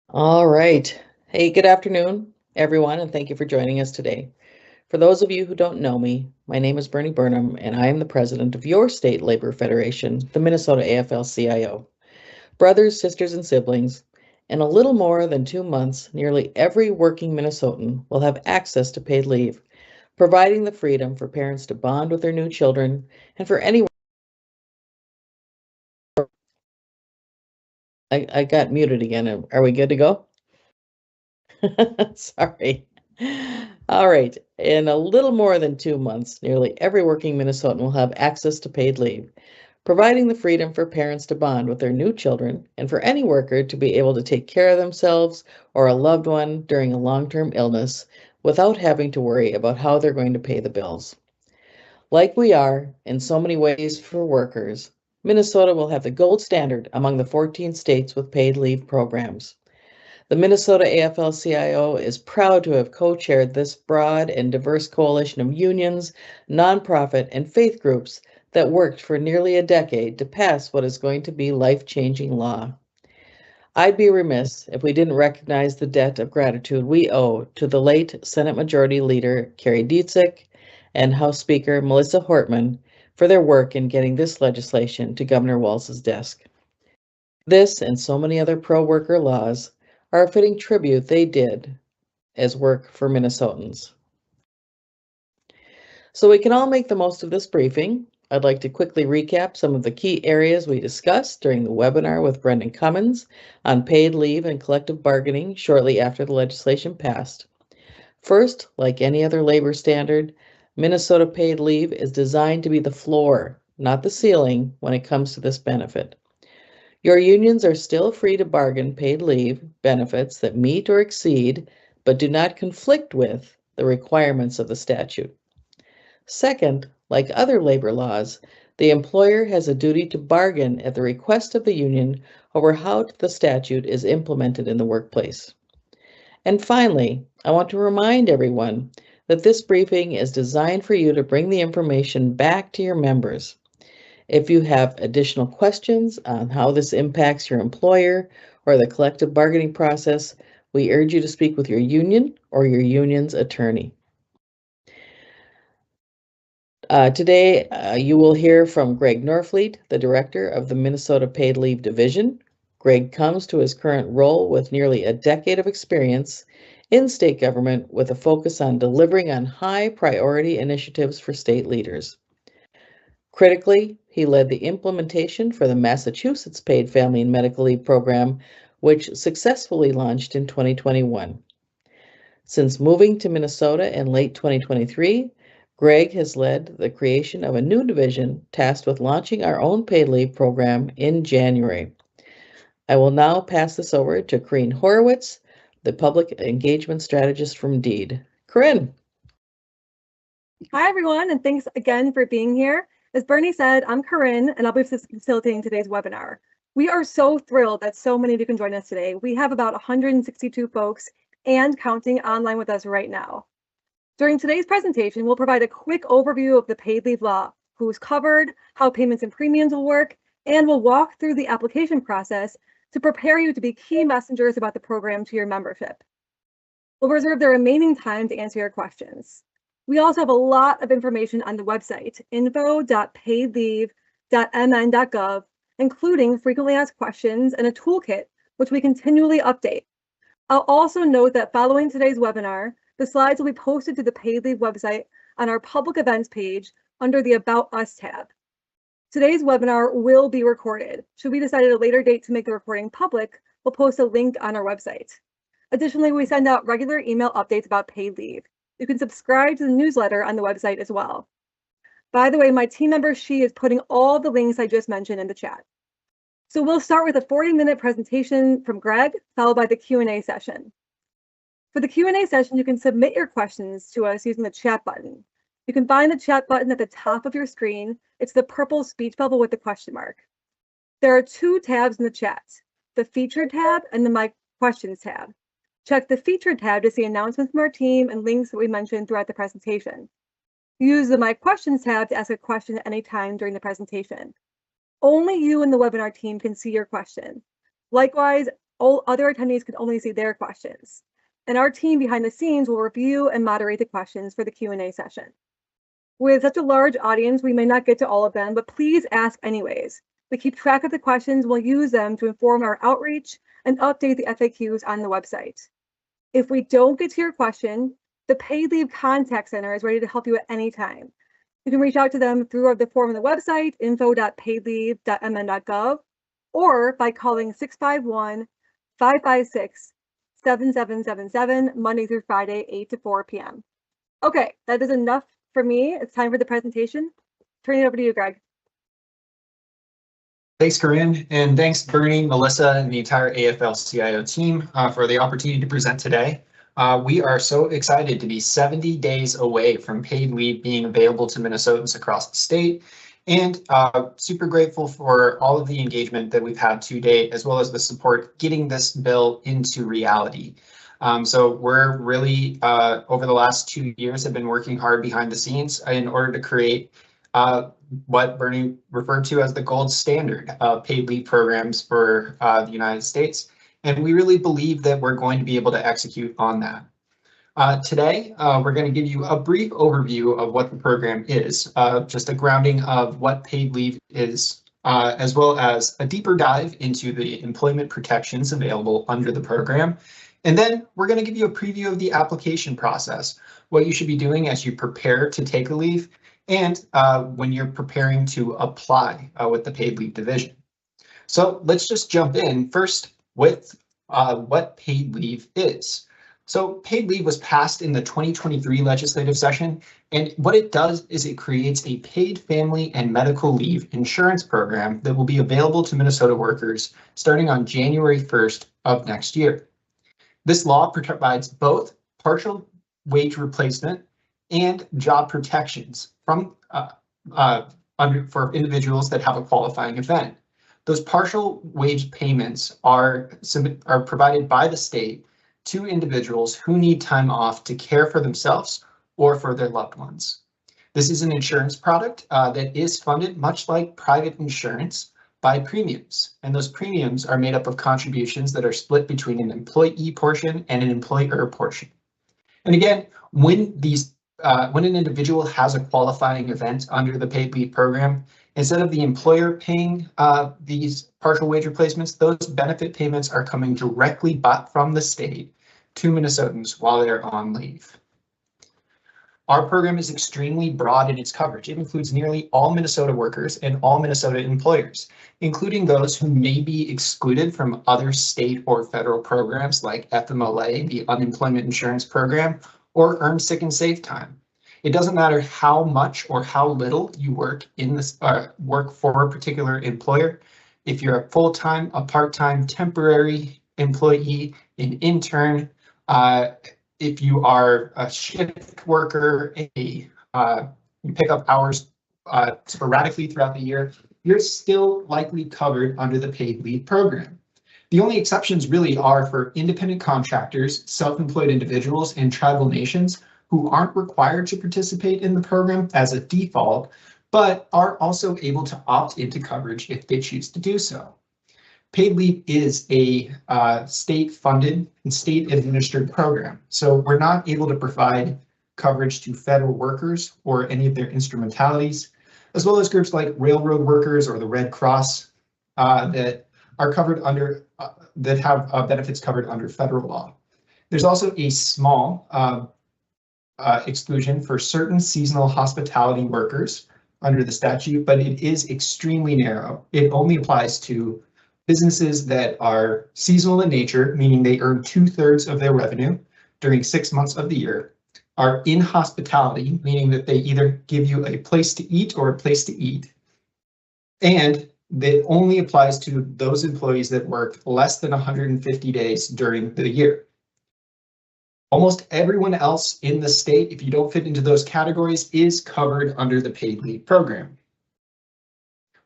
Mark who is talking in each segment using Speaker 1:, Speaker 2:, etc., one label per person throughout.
Speaker 1: All right. Hey, good afternoon, everyone, and thank you for joining us today. For those of you who don't know me, my name is Bernie Burnham, and I am the president of your state labor federation, the Minnesota AFL-CIO. Brothers, sisters, and siblings, in a little more than 2 months, nearly every working Minnesotan will have access to paid leave, providing the freedom for parents to bond with their new children and for anyone. I got muted again. Are we good to go? Sorry. All right. In a little more than 2 months, nearly every working Minnesotan will have access to paid leave, providing the freedom for parents to bond with their new children and for any worker to be able to take care of themselves or a loved one during a long-term illness without having to worry about how they're going to pay the bills. Like we are in so many ways for workers, Minnesota will have the gold standard among the 14 states with paid leave programs. The Minnesota AFL-CIO is proud to have co-chaired this broad and diverse coalition of unions, nonprofit, and faith groups that worked for nearly a decade to pass what is going to be life-changing law. I'd be remiss if we didn't recognize the debt of gratitude we owe to the late Senate Majority Leader Kerry Dietzich and House Speaker Melissa Hortman for their work in getting this legislation to Governor Walz's desk. This and so many other pro-worker laws are a fitting tribute they did as work for Minnesotans. So we can all make the most of this briefing. I'd like to quickly recap some of the key areas we discussed during the webinar with Brendan Cummins on paid leave and collective bargaining shortly after the legislation passed. First, like any other labor standard, Minnesota paid leave is designed to be the floor, not the ceiling, when it comes to this benefit. Your unions are still free to bargain paid leave benefits that meet or exceed, but do not conflict with, the requirements of the statute. Second, like other labor laws, the employer has a duty to bargain at the request of the union over how the statute is implemented in the workplace. And finally, I want to remind everyone that this briefing is designed for you to bring the information back to your members. If you have additional questions on how this impacts your employer or the collective bargaining process, we urge you to speak with your union or your union's attorney. Today, you will hear from Greg Norfleet, the director of the Minnesota Paid Leave Division. Greg comes to his current role with nearly a decade of experience in state government with a focus on delivering on high priority initiatives for state leaders. Critically, he led the implementation for the Massachusetts Paid Family and Medical Leave Program, which successfully launched in 2021. Since moving to Minnesota in late 2023, Greg has led the creation of a new division tasked with launching our own paid leave program in January. I will now pass this over to Corinne Horowitz, the public engagement strategist from Deed. Corinne.
Speaker 2: Hi, everyone, and thanks again for being here. As Bernie said, I'm Corinne, and I'll be facilitating today's webinar. We are so thrilled that so many of you can join us today. We have about 162 folks and counting online with us right now. During today's presentation, we'll provide a quick overview of the paid leave law, who's covered, how payments and premiums will work, and we'll walk through the application process to prepare you to be key messengers about the program to your membership. We'll reserve the remaining time to answer your questions. We also have a lot of information on the website, info.paidleave.mn.gov, including frequently asked questions and a toolkit, which we continually update. I'll also note that following today's webinar, the slides will be posted to the Paid Leave website on our public events page under the About Us tab. Today's webinar will be recorded. Should we decide at a later date to make the recording public, we'll post a link on our website. Additionally, we send out regular email updates about paid leave. You can subscribe to the newsletter on the website as well. By the way, my team member, she is putting all the links I just mentioned in the chat. So we'll start with a 40-minute presentation from Greg, followed by the Q&A session. For the Q&A session, you can submit your questions to us using the chat button. You can find the chat button at the top of your screen. It's the purple speech bubble with the question mark. There are two tabs in the chat, the Featured tab and the My Questions tab. Check the Featured tab to see announcements from our team and links that we mentioned throughout the presentation. Use the My Questions tab to ask a question at any time during the presentation. Only you and the webinar team can see your question. Likewise, All other attendees can only see their questions. And our team behind the scenes will review and moderate the questions for the Q&A session. With such a large audience, we may not get to all of them, but please ask anyways. We keep track of the questions, we'll use them to inform our outreach and update the FAQs on the website. If we don't get to your question, the Paid Leave Contact Center is ready to help you at any time. You can reach out to them through the form on the website, info.paidleave.mn.gov, or by calling 651-556-7777, Monday through Friday, 8 to 4 p.m. Okay, that is enough for me. It's time for the presentation. Turning it over to you, Greg.
Speaker 3: Thanks, Corinne, and thanks, Bernie, Melissa, and the entire AFL-CIO team for the opportunity to present today. We are so excited to be 70 days away from paid leave being available to Minnesotans across the state, and super grateful for all of the engagement that we've had to date, as well as the support getting this bill into reality. So we're really, over the last 2 years, have been working hard behind the scenes in order to create what Bernie referred to as the gold standard of paid leave programs for the United States. And we really believe that we're going to be able to execute on that. Today, we're going to give you a brief overview of what the program is, just a grounding of what paid leave is, as well as a deeper dive into the employment protections available under the program. And then we're going to give you a preview of the application process, what you should be doing as you prepare to take a leave, and when you're preparing to apply with the paid leave division. So let's just jump in first with what paid leave is. So paid leave was passed in the 2023 legislative session, and what it does is it creates a paid family and medical leave insurance program that will be available to Minnesota workers starting on January 1st of next year. This law provides both partial wage replacement and job protections from for individuals that have a qualifying event. Those partial wage payments are provided by the state to individuals who need time off to care for themselves or for their loved ones. This is an insurance product that is funded, much like private insurance, by premiums, and those premiums are made up of contributions that are split between an employee portion and an employer portion. And again, when an individual has a qualifying event under the paid leave program, instead of the employer paying these partial wage replacements, those benefit payments are coming directly from the state to Minnesotans while they're on leave. Our program is extremely broad in its coverage. It includes nearly all Minnesota workers and all Minnesota employers, including those who may be excluded from other state or federal programs like FMLA, the Unemployment Insurance Program, or Earned Sick and Safe Time. It doesn't matter how much or how little you work in this work for a particular employer. If you're a full-time, a part-time, temporary employee, an intern, if you are a shift worker, you pick up hours sporadically throughout the year, you're still likely covered under the paid leave program. The only exceptions really are for independent contractors, self-employed individuals, and tribal nations who aren't required to participate in the program as a default, but are also able to opt into coverage if they choose to do so. Paid leave is a state-funded and state-administered program, so we're not able to provide coverage to federal workers or any of their instrumentalities, as well as groups like railroad workers or the Red Cross that are covered under that have benefits covered under federal law. There's also a small exclusion for certain seasonal hospitality workers under the statute, but it is extremely narrow. It only applies to businesses that are seasonal in nature, meaning they earn 2/3 of their revenue during 6 months of the year, are in hospitality, meaning that they either give you a place to eat or a place to eat, and that only applies to those employees that work less than 150 days during the year. Almost everyone else in the state, if you don't fit into those categories, is covered under the paid leave program.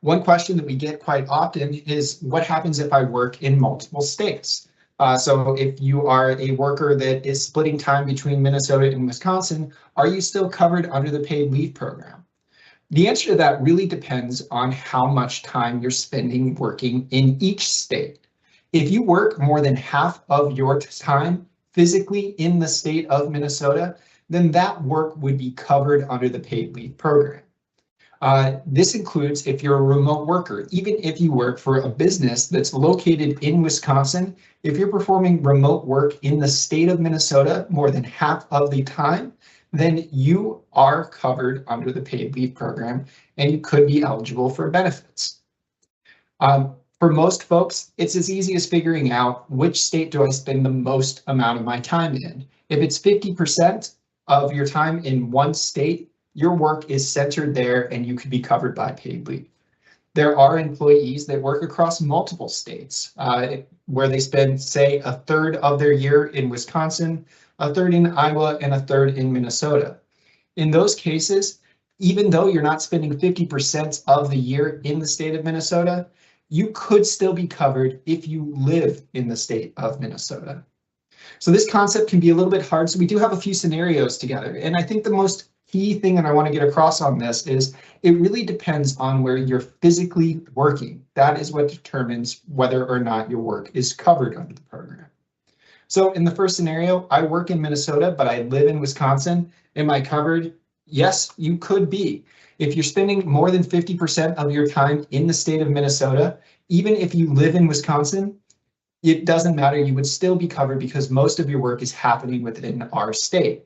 Speaker 3: One question that we get quite often is what happens if I work in multiple states? So if you are a worker that is splitting time between Minnesota and Wisconsin, are you still covered under the paid leave program? The answer to that really depends on how much time you're spending working in each state. If you work more than half of your time physically in the state of Minnesota, then that work would be covered under the paid leave program. This includes if you're a remote worker, even if you work for a business that's located in Wisconsin, if you're performing remote work in the state of Minnesota more than half of the time, then you are covered under the paid leave program and you could be eligible for benefits. For most folks, it's as easy as figuring out which state do I spend the most amount of my time in. If it's 50% of your time in one state, your work is centered there and you could be covered by paid leave. There are employees that work across multiple states where they spend, say, a third of their year in Wisconsin, a third in Iowa, and a third in Minnesota. In those cases, even though you're not spending 50% of the year in the state of Minnesota, you could still be covered if you live in the state of Minnesota. So this concept can be a little bit hard, so we do have a few scenarios together. And I think the most key thing that I want to get across on this is it really depends on where you're physically working. That is what determines whether or not your work is covered under the program. So in the first scenario, I work in Minnesota, but I live in Wisconsin. Am I covered? Yes, you could be. If you're spending more than 50% of your time in the state of Minnesota, even if you live in Wisconsin, it doesn't matter, you would still be covered because most of your work is happening within our state.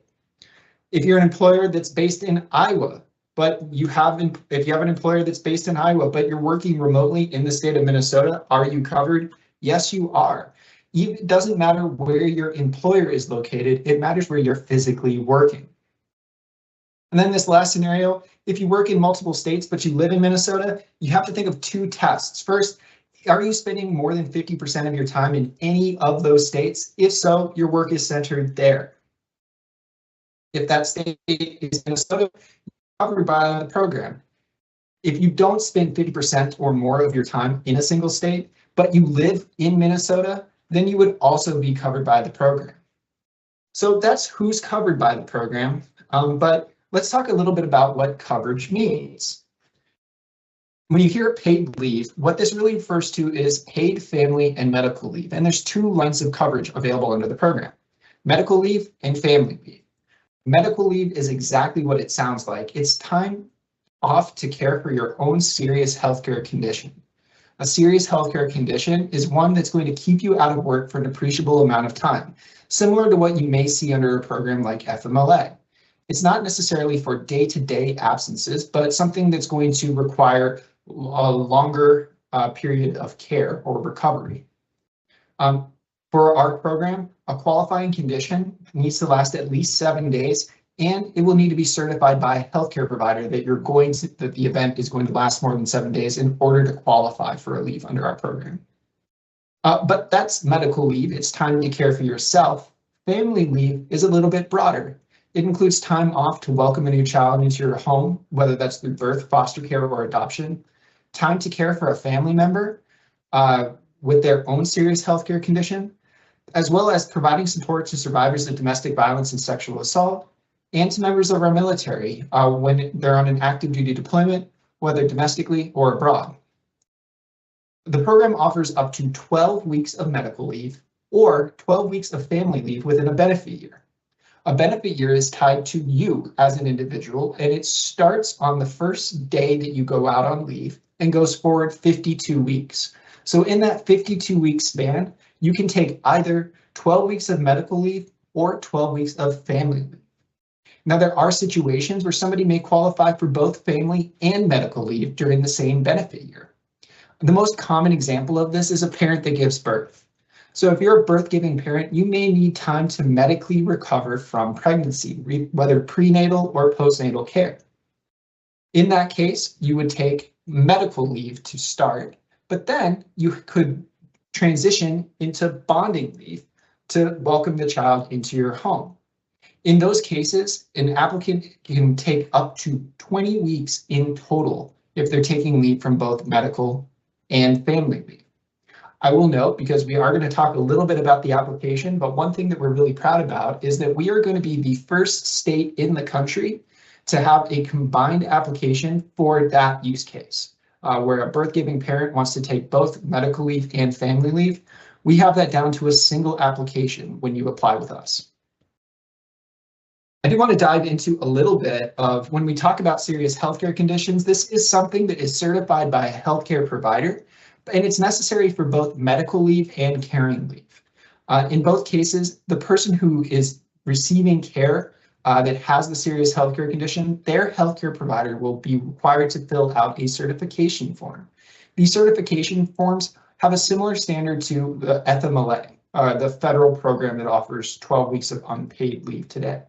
Speaker 3: If you're an employer that's based in Iowa, but if you have an employer that's based in Iowa, but you're working remotely in the state of Minnesota, are you covered? Yes, you are. It doesn't matter where your employer is located, it matters where you're physically working. And then this last scenario, if you work in multiple states, but you live in Minnesota, you have to think of two tests. First, are you spending more than 50% of your time in any of those states? If so, your work is centered there. If that state is Minnesota, you're covered by the program. If you don't spend 50% or more of your time in a single state, but you live in Minnesota, then you would also be covered by the program. So that's who's covered by the program, but let's talk a little bit about what coverage means. When you hear paid leave, what this really refers to is paid family and medical leave. And there's two lengths of coverage available under the program: medical leave and family leave. Medical leave is exactly what it sounds like. It's time off to care for your own serious healthcare condition. A serious healthcare condition is one that's going to keep you out of work for an appreciable amount of time, similar to what you may see under a program like FMLA. It's not necessarily for day-to-day absences, but something that's going to require a longer period of care or recovery. For our program, a qualifying condition needs to last at least 7 days, and it will need to be certified by a healthcare provider that that the event is going to last more than 7 days in order to qualify for a leave under our program. But that's medical leave. It's time to care for yourself. Family leave is a little bit broader. It includes time off to welcome a new child into your home, whether that's through birth, foster care, or adoption. Time to care for a family member with their own serious healthcare condition, as well as providing support to survivors of domestic violence and sexual assault, and to members of our military when they're on an active duty deployment, whether domestically or abroad. The program offers up to 12 weeks of medical leave or 12 weeks of family leave within a benefit year. A benefit year is tied to you as an individual, and it starts on the first day that you go out on leave and goes forward 52 weeks. So in that 52-week span, you can take either 12 weeks of medical leave or 12 weeks of family leave. Now, there are situations where somebody may qualify for both family and medical leave during the same benefit year. The most common example of this is a parent that gives birth. So if you're a birth-giving parent, you may need time to medically recover from pregnancy, whether prenatal or postnatal care. In that case, you would take medical leave to start, but then you could transition into bonding leave to welcome the child into your home. In those cases, an applicant can take up to 20 weeks in total if they're taking leave from both medical and family leave. I will note, because we are going to talk a little bit about the application, but one thing that we're really proud about is that we are going to be the first state in the country to have a combined application for that use case, where a birth-giving parent wants to take both medical leave and family leave. We have that down to a single application when you apply with us. I do want to dive into a little bit of when we talk about serious healthcare conditions, this is something that is certified by a healthcare provider, and it's necessary for both medical leave and caring leave. In both cases, the person who is receiving care that has the serious healthcare condition, their healthcare provider will be required to fill out a certification form. These certification forms have a similar standard to the FMLA, the federal program that offers 12 weeks of unpaid leave today.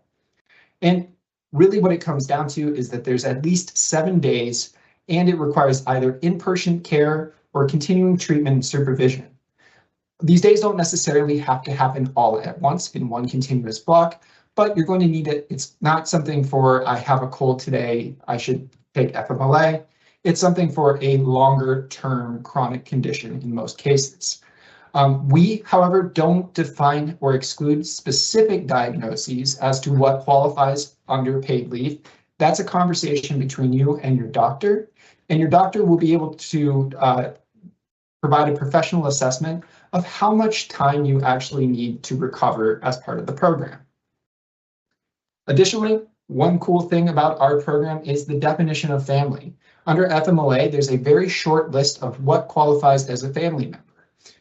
Speaker 3: And really what it comes down to is that there's at least 7 days, and it requires either in-person care or continuing treatment and supervision. These days don't necessarily have to happen all at once in one continuous block, but you're going to need it. It's not something for, I have a cold today, I should take FMLA. It's something for a longer term chronic condition in most cases. We, however, don't define or exclude specific diagnoses as to what qualifies under paid leave. That's a conversation between you and your doctor will be able to provide a professional assessment of how much time you actually need to recover as part of the program. Additionally, one cool thing about our program is the definition of family. Under FMLA, there's a very short list of what qualifies as a family member.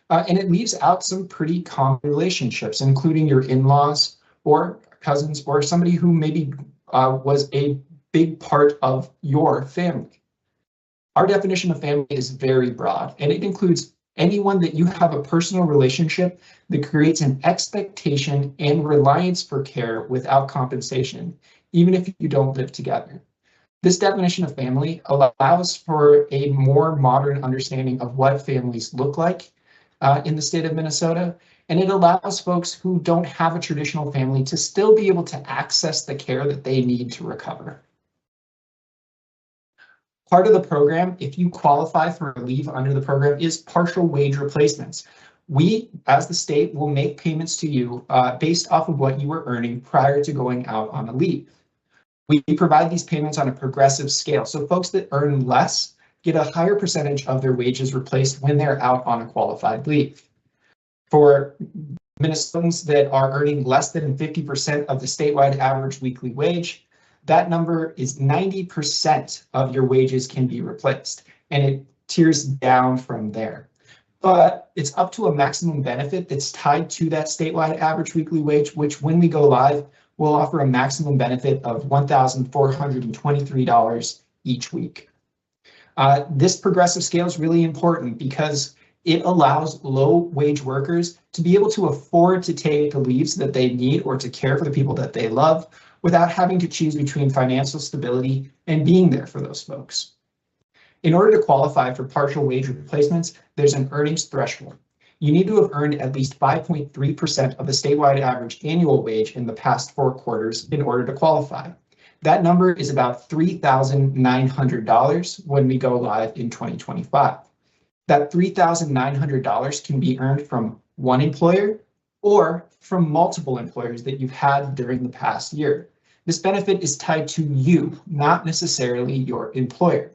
Speaker 3: And it leaves out some pretty common relationships, including your in-laws or cousins or somebody who maybe was a big part of your family. Our definition of family is very broad, and it includes anyone that you have a personal relationship that creates an expectation and reliance for care without compensation, even if you don't live together. This definition of family allows for a more modern understanding of what families look like in the state of Minnesota, and it allows folks who don't have a traditional family to still be able to access the care that they need to recover. Part of the program, if you qualify for a leave under the program, is partial wage replacements. We, as the state, will make payments to you based off of what you were earning prior to going out on a leave. We provide these payments on a progressive scale, so folks that earn less get a higher percentage of their wages replaced when they're out on a qualified leave. For Minnesotans that are earning less than 50% of the statewide average weekly wage, that number is 90% of your wages can be replaced, and it tiers down from there. But it's up to a maximum benefit that's tied to that statewide average weekly wage, which when we go live, will offer a maximum benefit of $1,423 each week. This progressive scale is really important because it allows low wage workers to be able to afford to take the leaves that they need or to care for the people that they love without having to choose between financial stability and being there for those folks. In order to qualify for partial wage replacements, there's an earnings threshold. You need to have earned at least 5.3% of the statewide average annual wage in the past 4 quarters in order to qualify. That number is about $3,900 when we go live in 2025. That $3,900 can be earned from one employer or from multiple employers that you've had during the past year. This benefit is tied to you, not necessarily your employer.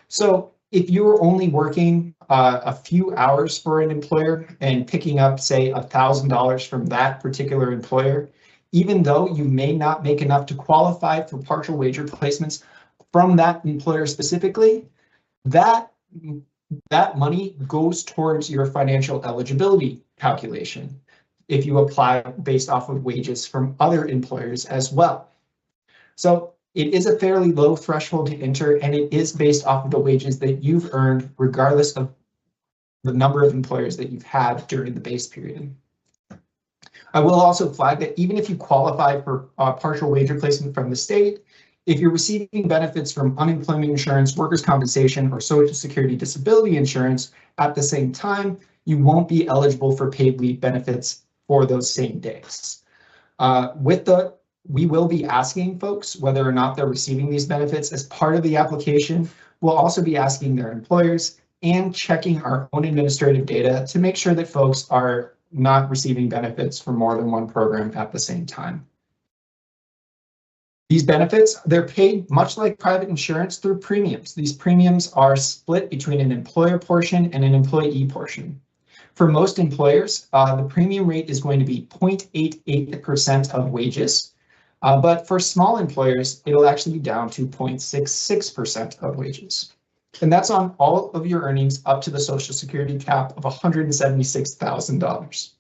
Speaker 3: So if you're only working a few hours for an employer and picking up, say, $1,000 from that particular employer, even though you may not make enough to qualify for partial wage replacements from that employer specifically, that money goes towards your financial eligibility calculation if you apply based off of wages from other employers as well. So it is a fairly low threshold to enter, and it is based off of the wages that you've earned, regardless of the number of employers that you've had during the base period. I will also flag that even if you qualify for partial wage replacement from the state, if you're receiving benefits from unemployment insurance, workers' compensation, or Social Security disability insurance at the same time, you won't be eligible for paid leave benefits for those same days. We will be asking folks whether or not they're receiving these benefits as part of the application. We'll also be asking their employers and checking our own administrative data to make sure that folks are not receiving benefits for more than one program at the same time. These benefits, they're paid much like private insurance through premiums. These premiums are split between an employer portion and an employee portion. For most employers, the premium rate is going to be 0.88% of wages. But for small employers, it'll actually be down to 0.66% of wages. And that's on all of your earnings up to the Social Security cap of $176,000.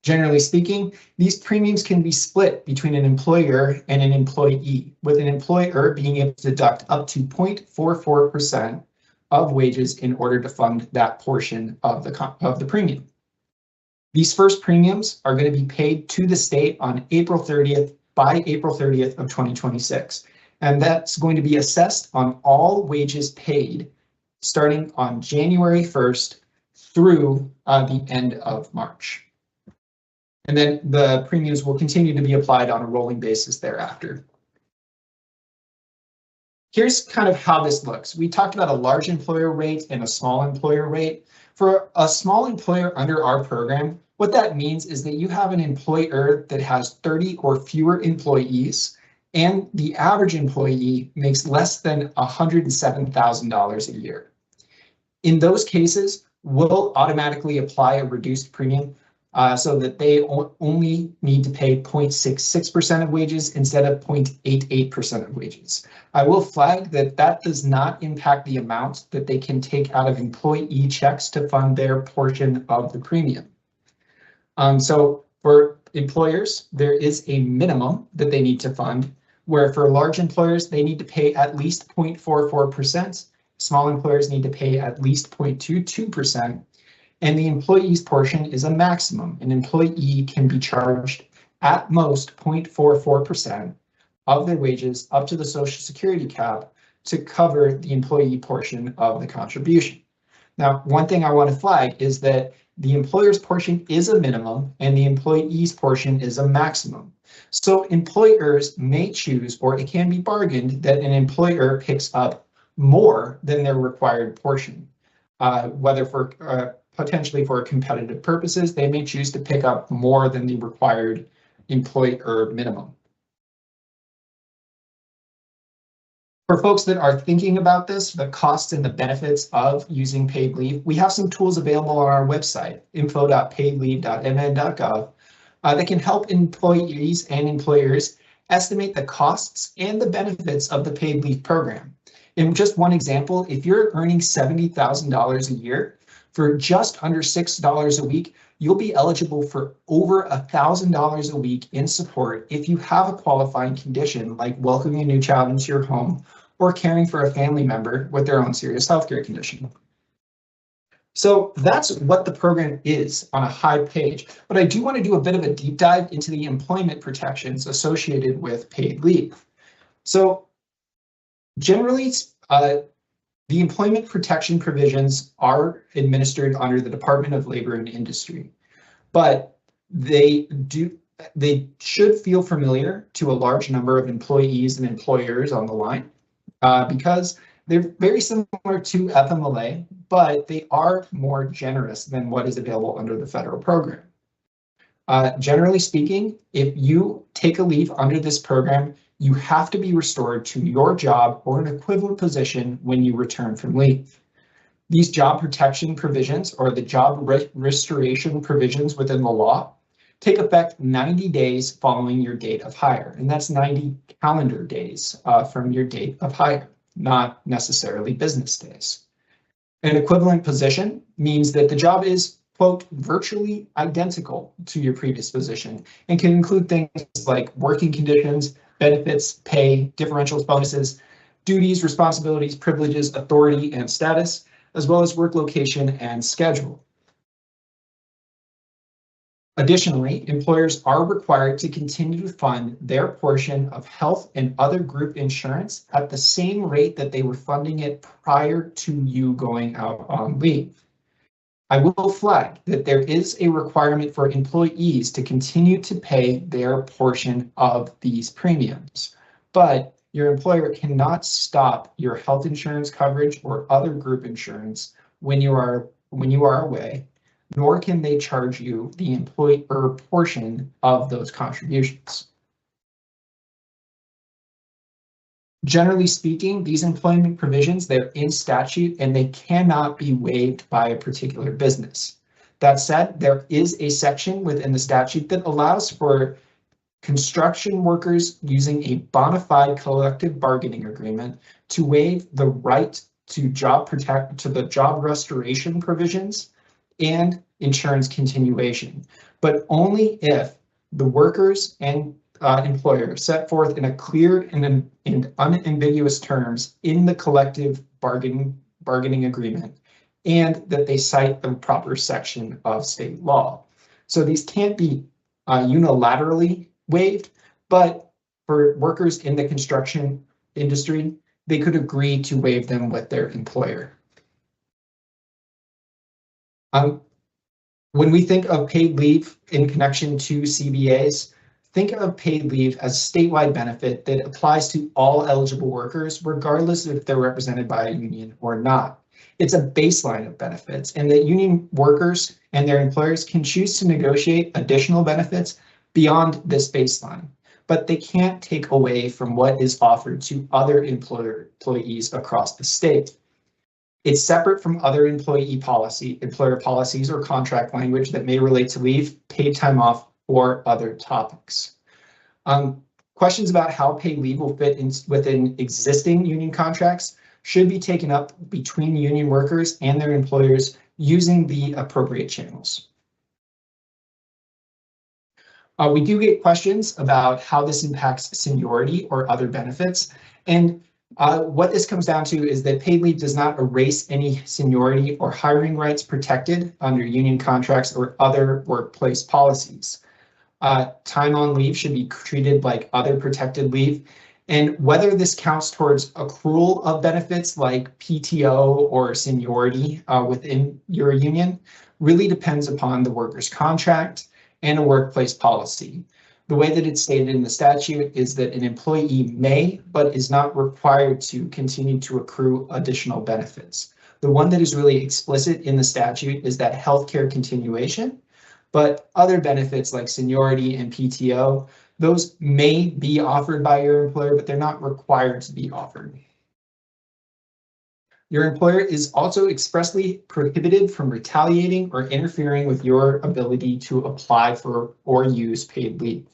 Speaker 3: Generally speaking, these premiums can be split between an employer and an employee, with an employer being able to deduct up to 0.44% of wages in order to fund that portion of the premium. These first premiums are going to be paid to the state on April 30th by April 30th of 2026. And that's going to be assessed on all wages paid starting on January 1st through the end of March. And then the premiums will continue to be applied on a rolling basis thereafter. Here's kind of how this looks. We talked about a large employer rate and a small employer rate. For a small employer under our program, what that means is that you have an employer that has 30 or fewer employees, and the average employee makes less than $107,000 a year. In those cases, we'll automatically apply a reduced premium so that they only need to pay 0.66% of wages instead of 0.88% of wages. I will flag that that does not impact the amount that they can take out of employee checks to fund their portion of the premium. So for employers, there is a minimum that they need to fund, where for large employers, they need to pay at least 0.44%. Small employers need to pay at least 0.22%. And the employee's portion is a maximum. An employee can be charged at most 0.44% of their wages up to the Social Security cap to cover the employee portion of the contribution. Now, one thing I want to flag is that the employer's portion is a minimum and the employee's portion is a maximum. So employers may choose, or it can be bargained, that an employer picks up more than their required portion, whether for potentially for competitive purposes, they may choose to pick up more than the required employer minimum. For folks that are thinking about this, the costs and the benefits of using paid leave, we have some tools available on our website, info.paidleave.mn.gov, that can help employees and employers estimate the costs and the benefits of the paid leave program. In just one example, if you're earning $70,000 a year, for just under $6 a week, you'll be eligible for over $1,000 a week in support if you have a qualifying condition like welcoming a new child into your home or caring for a family member with their own serious healthcare condition. So that's what the program is on a high page, but I do want to do a bit of a deep dive into the employment protections associated with paid leave. So generally, the employment protection provisions are administered under the Department of Labor and Industry, but they should feel familiar to a large number of employees and employers on the line because they're very similar to FMLA, but they are more generous than what is available under the federal program. Generally speaking, if you take a leave under this program, you have to be restored to your job or an equivalent position when you return from leave. These job protection provisions, or the job restoration provisions within the law, take effect 90 days following your date of hire, and that's 90 calendar days from your date of hire, not necessarily business days. An equivalent position means that the job is, quote, virtually identical to your previous position and can include things like working conditions, benefits, pay, differentials, bonuses, duties, responsibilities, privileges, authority, and status, as well as work location and schedule. Additionally, employers are required to continue to fund their portion of health and other group insurance at the same rate that they were funding it prior to you going out on leave. I will flag that there is a requirement for employees to continue to pay their portion of these premiums, but your employer cannot stop your health insurance coverage or other group insurance when you are away, nor can they charge you the employer portion of those contributions. Generally speaking, these employment provisions, they're in statute and they cannot be waived by a particular business. That said, there is a section within the statute that allows for construction workers using a bona fide collective bargaining agreement to waive the right to the job restoration provisions and insurance continuation, but only if the workers and employer set forth in a clear and unambiguous terms in the collective bargaining agreement, and that they cite the proper section of state law. So these can't be unilaterally waived, but for workers in the construction industry, they could agree to waive them with their employer. When we think of paid leave in connection to CBAs, think of paid leave as a statewide benefit that applies to all eligible workers, regardless if they're represented by a union or not. It's a baseline of benefits, and that union workers and their employers can choose to negotiate additional benefits beyond this baseline, but they can't take away from what is offered to other employees across the state. It's separate from other employer policies or contract language that may relate to leave, paid time off, or other topics. Questions about how paid leave will fit within existing union contracts should be taken up between union workers and their employers using the appropriate channels. We do get questions about how this impacts seniority or other benefits. And what this comes down to is that paid leave does not erase any seniority or hiring rights protected under union contracts or other workplace policies. Time on leave should be treated like other protected leave. And whether this counts towards accrual of benefits like PTO or seniority within your union really depends upon the worker's contract and a workplace policy. The way that it's stated in the statute is that an employee may, but is not required to continue to accrue additional benefits. The one that is really explicit in the statute is that healthcare continuation, but other benefits like seniority and PTO, those may be offered by your employer, but they're not required to be offered. Your employer is also expressly prohibited from retaliating or interfering with your ability to apply for or use paid leave.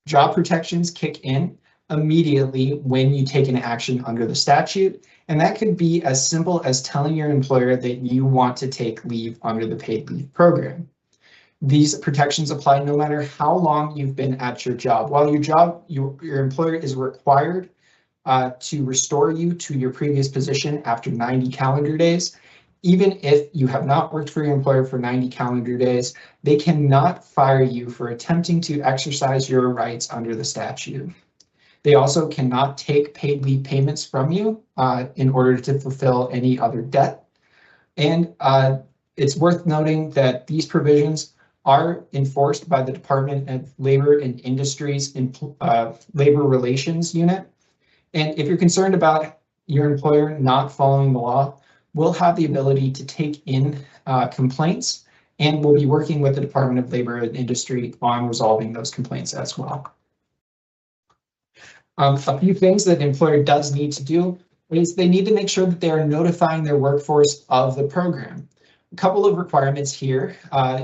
Speaker 3: Job protections kick in immediately when you take an action under the statute, and that could be as simple as telling your employer that you want to take leave under the paid leave program. These protections apply no matter how long you've been at your job. While your employer is required to restore you to your previous position after 90 calendar days, even if you have not worked for your employer for 90 calendar days, they cannot fire you for attempting to exercise your rights under the statute. They also cannot take paid leave payments from you in order to fulfill any other debt. And it's worth noting that these provisions are enforced by the Department of Labor and Industries Labor Relations Unit. And if you're concerned about your employer not following the law, we'll have the ability to take in complaints, and we'll be working with the Department of Labor and Industry on resolving those complaints as well. A few things that an employer does need to do is they need to make sure that they are notifying their workforce of the program. A couple of requirements here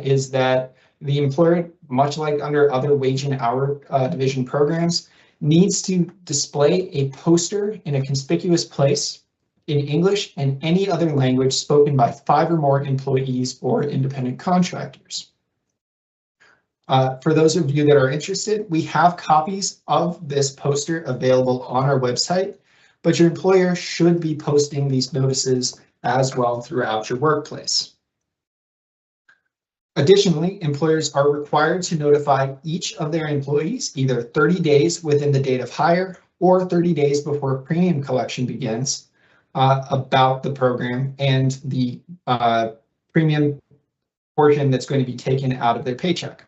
Speaker 3: is that the employer, much like under other wage and hour division programs, needs to display a poster in a conspicuous place in English and any other language spoken by 5 or more employees or independent contractors. For those of you that are interested, we have copies of this poster available on our website, but your employer should be posting these notices as well throughout your workplace. Additionally, employers are required to notify each of their employees either 30 days within the date of hire or 30 days before premium collection begins about the program and the premium portion that's going to be taken out of their paycheck.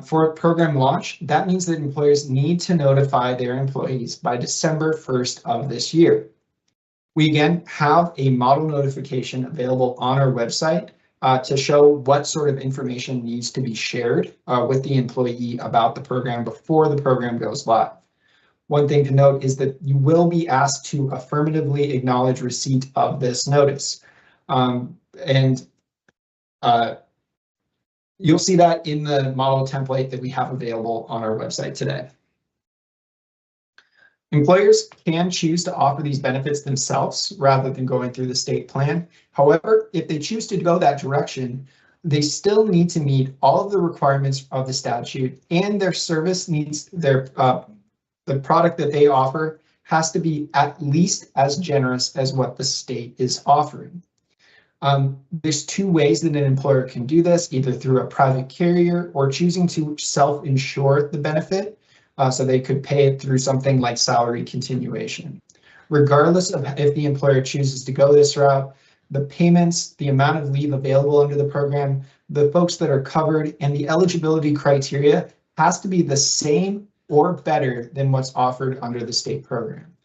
Speaker 3: For program launch, that means that employers need to notify their employees by December 1st of this year. We again have a model notification available on our website to show what sort of information needs to be shared with the employee about the program before the program goes live. One thing to note is that you will be asked to affirmatively acknowledge receipt of this notice. You'll see that in the model template that we have available on our website today. Employers can choose to offer these benefits themselves rather than going through the state plan. However, if they choose to go that direction, they still need to meet all of the requirements of the statute, and their service needs the product that they offer has to be at least as generous as what the state is offering. There's two ways that an employer can do this, either through a private carrier or choosing to self-insure the benefit. So they could pay it through something like salary continuation. Regardless of if the employer chooses to go this route, the payments, the amount of leave available under the program, the folks that are covered, and the eligibility criteria has to be the same or better than what's offered under the state program.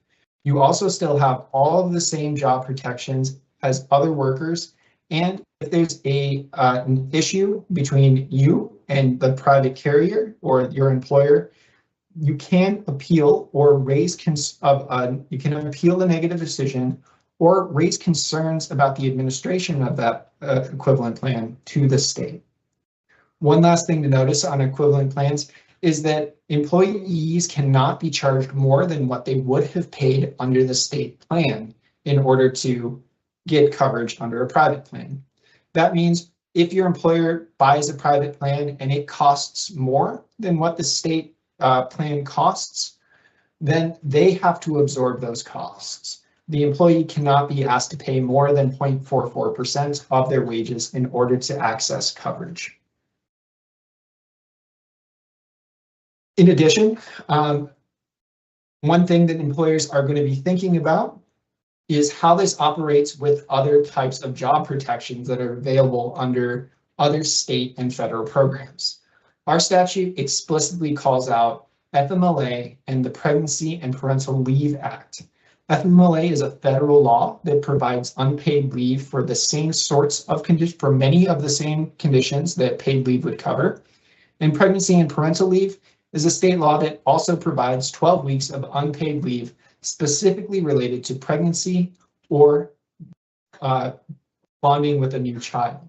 Speaker 3: You also still have all of the same job protections as other workers, and if there's an issue between you and the private carrier or your employer, you can appeal or raise you can appeal the negative decision or raise concerns about the administration of that equivalent plan to the state. One last thing to notice on equivalent plans is that employees cannot be charged more than what they would have paid under the state plan in order to get coverage under a private plan. That means if your employer buys a private plan and it costs more than what the state plan costs, then they have to absorb those costs. The employee cannot be asked to pay more than 0.44% of their wages in order to access coverage. In addition, one thing that employers are going to be thinking about is how this operates with other types of job protections that are available under other state and federal programs. Our statute explicitly calls out FMLA and the Pregnancy and Parental Leave Act. FMLA is a federal law that provides unpaid leave for the same sorts of conditions, for many of the same conditions that paid leave would cover. And Pregnancy and Parental Leave is a state law that also provides 12 weeks of unpaid leave specifically related to pregnancy or bonding with a new child.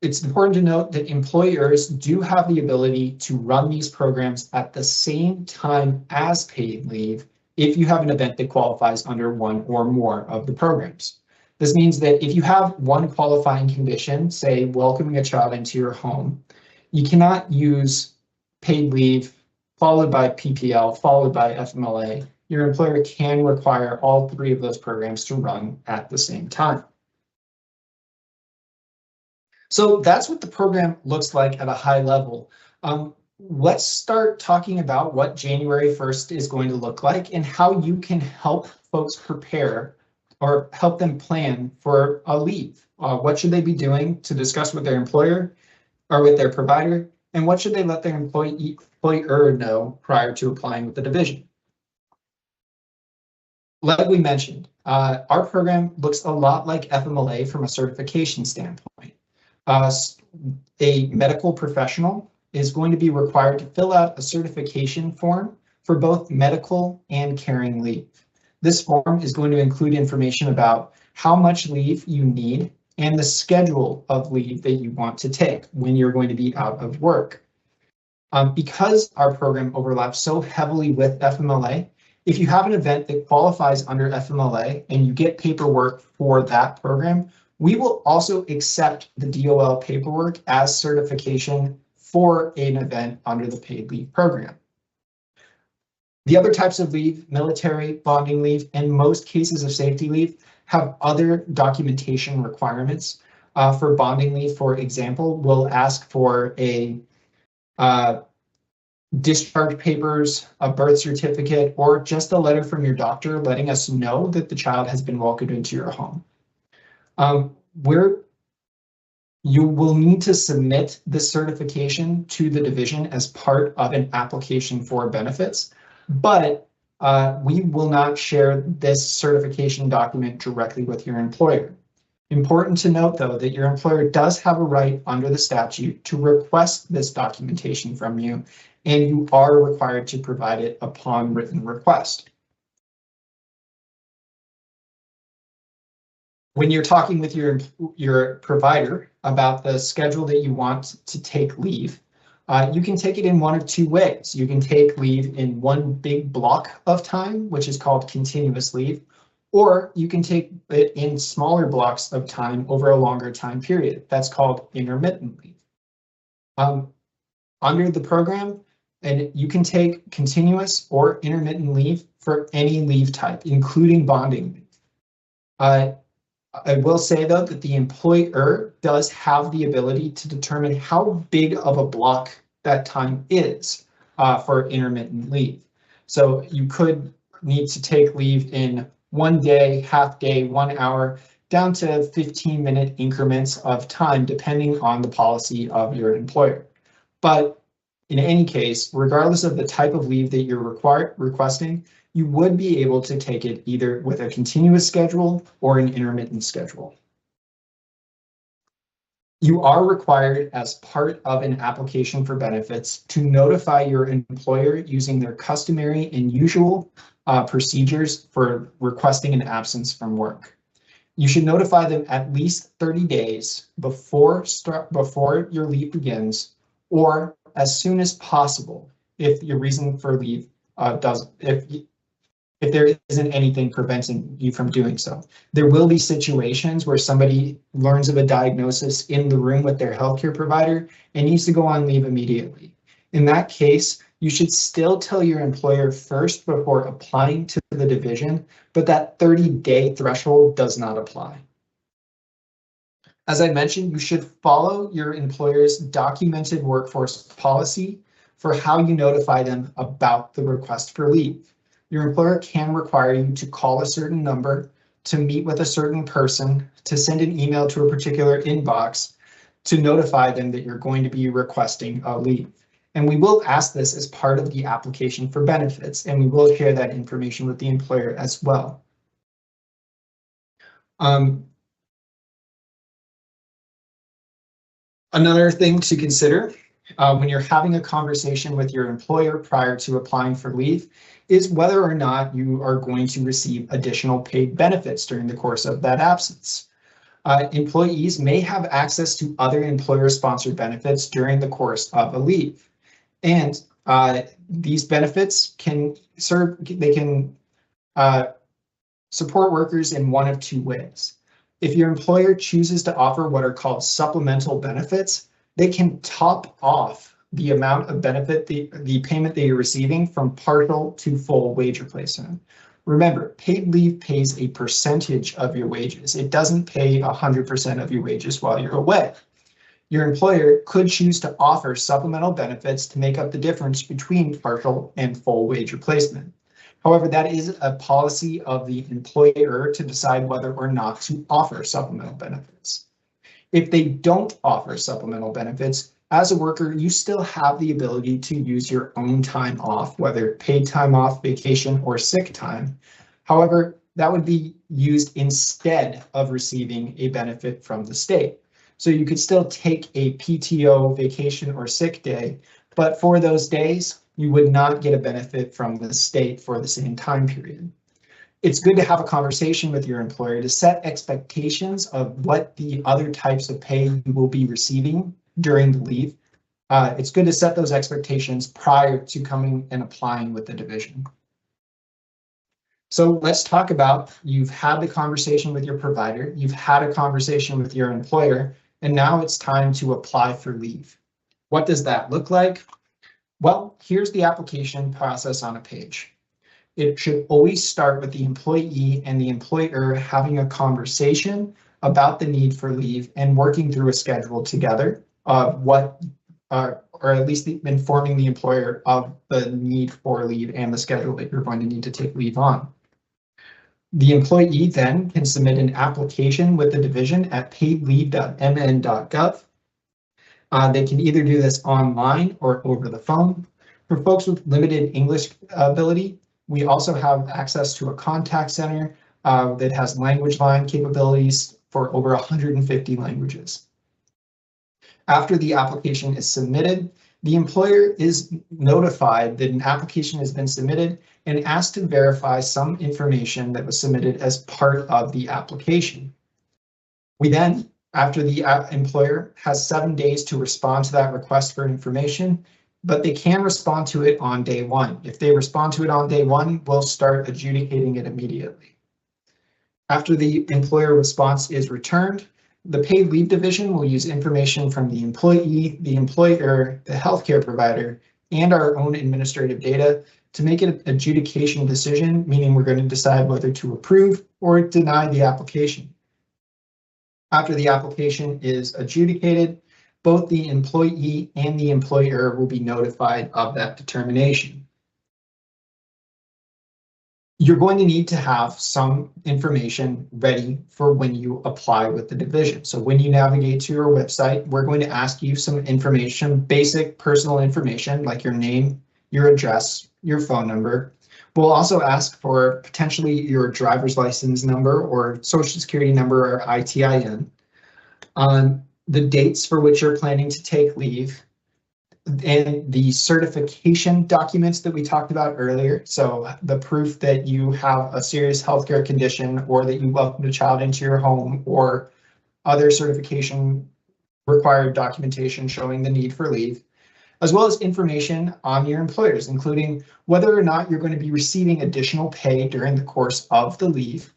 Speaker 3: It's important to note that employers do have the ability to run these programs at the same time as paid leave if you have an event that qualifies under one or more of the programs. This means that if you have one qualifying condition, say welcoming a child into your home, you cannot use paid leave followed by PPL, followed by FMLA. Your employer can require all three of those programs to run at the same time. So that's what the program looks like at a high level. Let's start talking about what January 1st is going to look like and how you can help folks prepare or help them plan for a leave. What should they be doing to discuss with their employer or with their provider? And what should they let their employer know prior to applying with the division? Like we mentioned, our program looks a lot like FMLA from a certification standpoint. A medical professional is going to be required to fill out a certification form for both medical and caring leave. This form is going to include information about how much leave you need and the schedule of leave that you want to take when you're going to be out of work. Because our program overlaps so heavily with FMLA, if you have an event that qualifies under FMLA and you get paperwork for that program, we will also accept the DOL paperwork as certification for an event under the paid leave program. The other types of leave, military, bonding leave, and most cases of safety leave have other documentation requirements. For bonding leave, for example, we'll ask for a discharge papers, a birth certificate, or just a letter from your doctor letting us know that the child has been welcomed into your home. You will need to submit this certification to the division as part of an application for benefits, but we will not share this certification document directly with your employer. Important to note, though, that your employer does have a right under the statute to request this documentation from you, and you are required to provide it upon written request. When you're talking with your provider about the schedule that you want to take leave, you can take it in one of two ways. You can take leave in one big block of time, which is called continuous leave, or you can take it in smaller blocks of time over a longer time period. That's called intermittent leave. Under the program, and you can take continuous or intermittent leave for any leave type, including bonding leave. I will say, though, that the employer does have the ability to determine how big of a block that time is for intermittent leave. So you could need to take leave in 1 day, half day, 1 hour, down to 15-minute increments of time, depending on the policy of your employer. But in any case, regardless of the type of leave that you're requesting, you would be able to take it either with a continuous schedule or an intermittent schedule. You are required as part of an application for benefits to notify your employer using their customary and usual procedures for requesting an absence from work. You should notify them at least 30 days before your leave begins, or as soon as possible if your reason for leave if there isn't anything preventing you from doing so. There will be situations where somebody learns of a diagnosis in the room with their healthcare provider and needs to go on leave immediately. In that case, you should still tell your employer first before applying to the division, but that 30-day threshold does not apply. As I mentioned, you should follow your employer's documented workforce policy for how you notify them about the request for leave. Your employer can require you to call a certain number, to meet with a certain person, to send an email to a particular inbox to notify them that you're going to be requesting a leave. And we will ask this as part of the application for benefits, and we will share that information with the employer as well. Another thing to consider when you're having a conversation with your employer prior to applying for leave is whether or not you are going to receive additional paid benefits during the course of that absence. Employees may have access to other employer-sponsored benefits during the course of a leave. And these benefits can support workers in one of two ways. If your employer chooses to offer what are called supplemental benefits, they can top off the amount of benefit, the payment that you're receiving from partial to full wage replacement. Remember, paid leave pays a percentage of your wages. It doesn't pay 100% of your wages while you're away. Your employer could choose to offer supplemental benefits to make up the difference between partial and full wage replacement. However, that is a policy of the employer to decide whether or not to offer supplemental benefits. If they don't offer supplemental benefits, as a worker, you still have the ability to use your own time off, whether paid time off, vacation, or sick time. However, that would be used instead of receiving a benefit from the state. So you could still take a PTO, vacation, or sick day, but for those days, you would not get a benefit from the state for the same time period. It's good to have a conversation with your employer to set expectations of what the other types of pay you will be receiving during the leave. It's good to set those expectations prior to coming and applying with the division. So let's talk about, you've had the conversation with your provider, you've had a conversation with your employer, and now it's time to apply for leave. What does that look like? Well, here's the application process on a page. It should always start with the employee and the employer having a conversation about the need for leave and working through a schedule together of what, or at least informing the employer of the need for leave and the schedule that you're going to need to take leave on. The employee then can submit an application with the division at paidleave.mn.gov. They can either do this online or over the phone. For folks with limited English ability, we also have access to a contact center that has language line capabilities for over 150 languages. After the application is submitted, the employer is notified that an application has been submitted and asked to verify some information that was submitted as part of the application. We then, after the employer has 7 days to respond to that request for information, but they can respond to it on day 1. If they respond to it on day 1, we'll start adjudicating it immediately. After the employer response is returned, the paid leave division will use information from the employee, the employer, the healthcare provider, and our own administrative data to make an adjudication decision, meaning we're going to decide whether to approve or deny the application. After the application is adjudicated, both the employee and the employer will be notified of that determination. You're going to need to have some information ready for when you apply with the division. So when you navigate to your website, we're going to ask you some information, basic personal information like your name, your address, your phone number. We'll also ask for potentially your driver's license number or social security number or ITIN, the dates for which you're planning to take leave, and the certification documents that we talked about earlier. So the proof that you have a serious healthcare condition or that you welcomed a child into your home, or other certification required documentation showing the need for leave, as well as information on your employers, including whether or not you're going to be receiving additional pay during the course of the leave,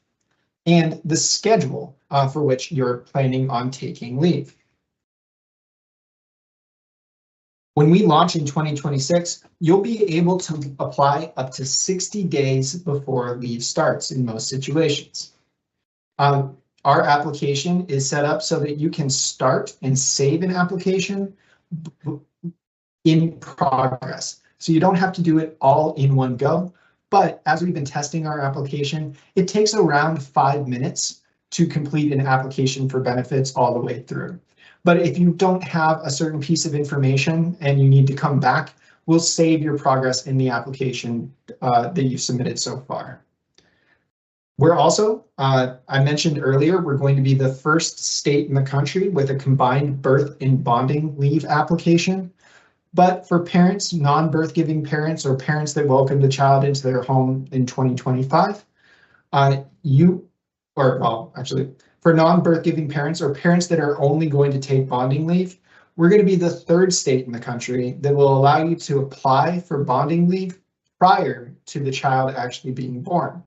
Speaker 3: and the schedule for which you're planning on taking leave. When we launch in 2026, you'll be able to apply up to 60 days before leave starts in most situations. Our application is set up so that you can start and save an application in progress. So you don't have to do it all in one go. But as we've been testing our application, it takes around 5 minutes to complete an application for benefits all the way through. But if you don't have a certain piece of information and you need to come back, we'll save your progress in the application that you've submitted so far. We're also, I mentioned earlier, we're going to be the first state in the country with a combined birth and bonding leave application. But for parents, non-birth giving parents, or parents that welcomed a child into their home in 2025, for non-birth giving parents or parents that are only going to take bonding leave, we're going to be the 3rd state in the country that will allow you to apply for bonding leave prior to the child actually being born.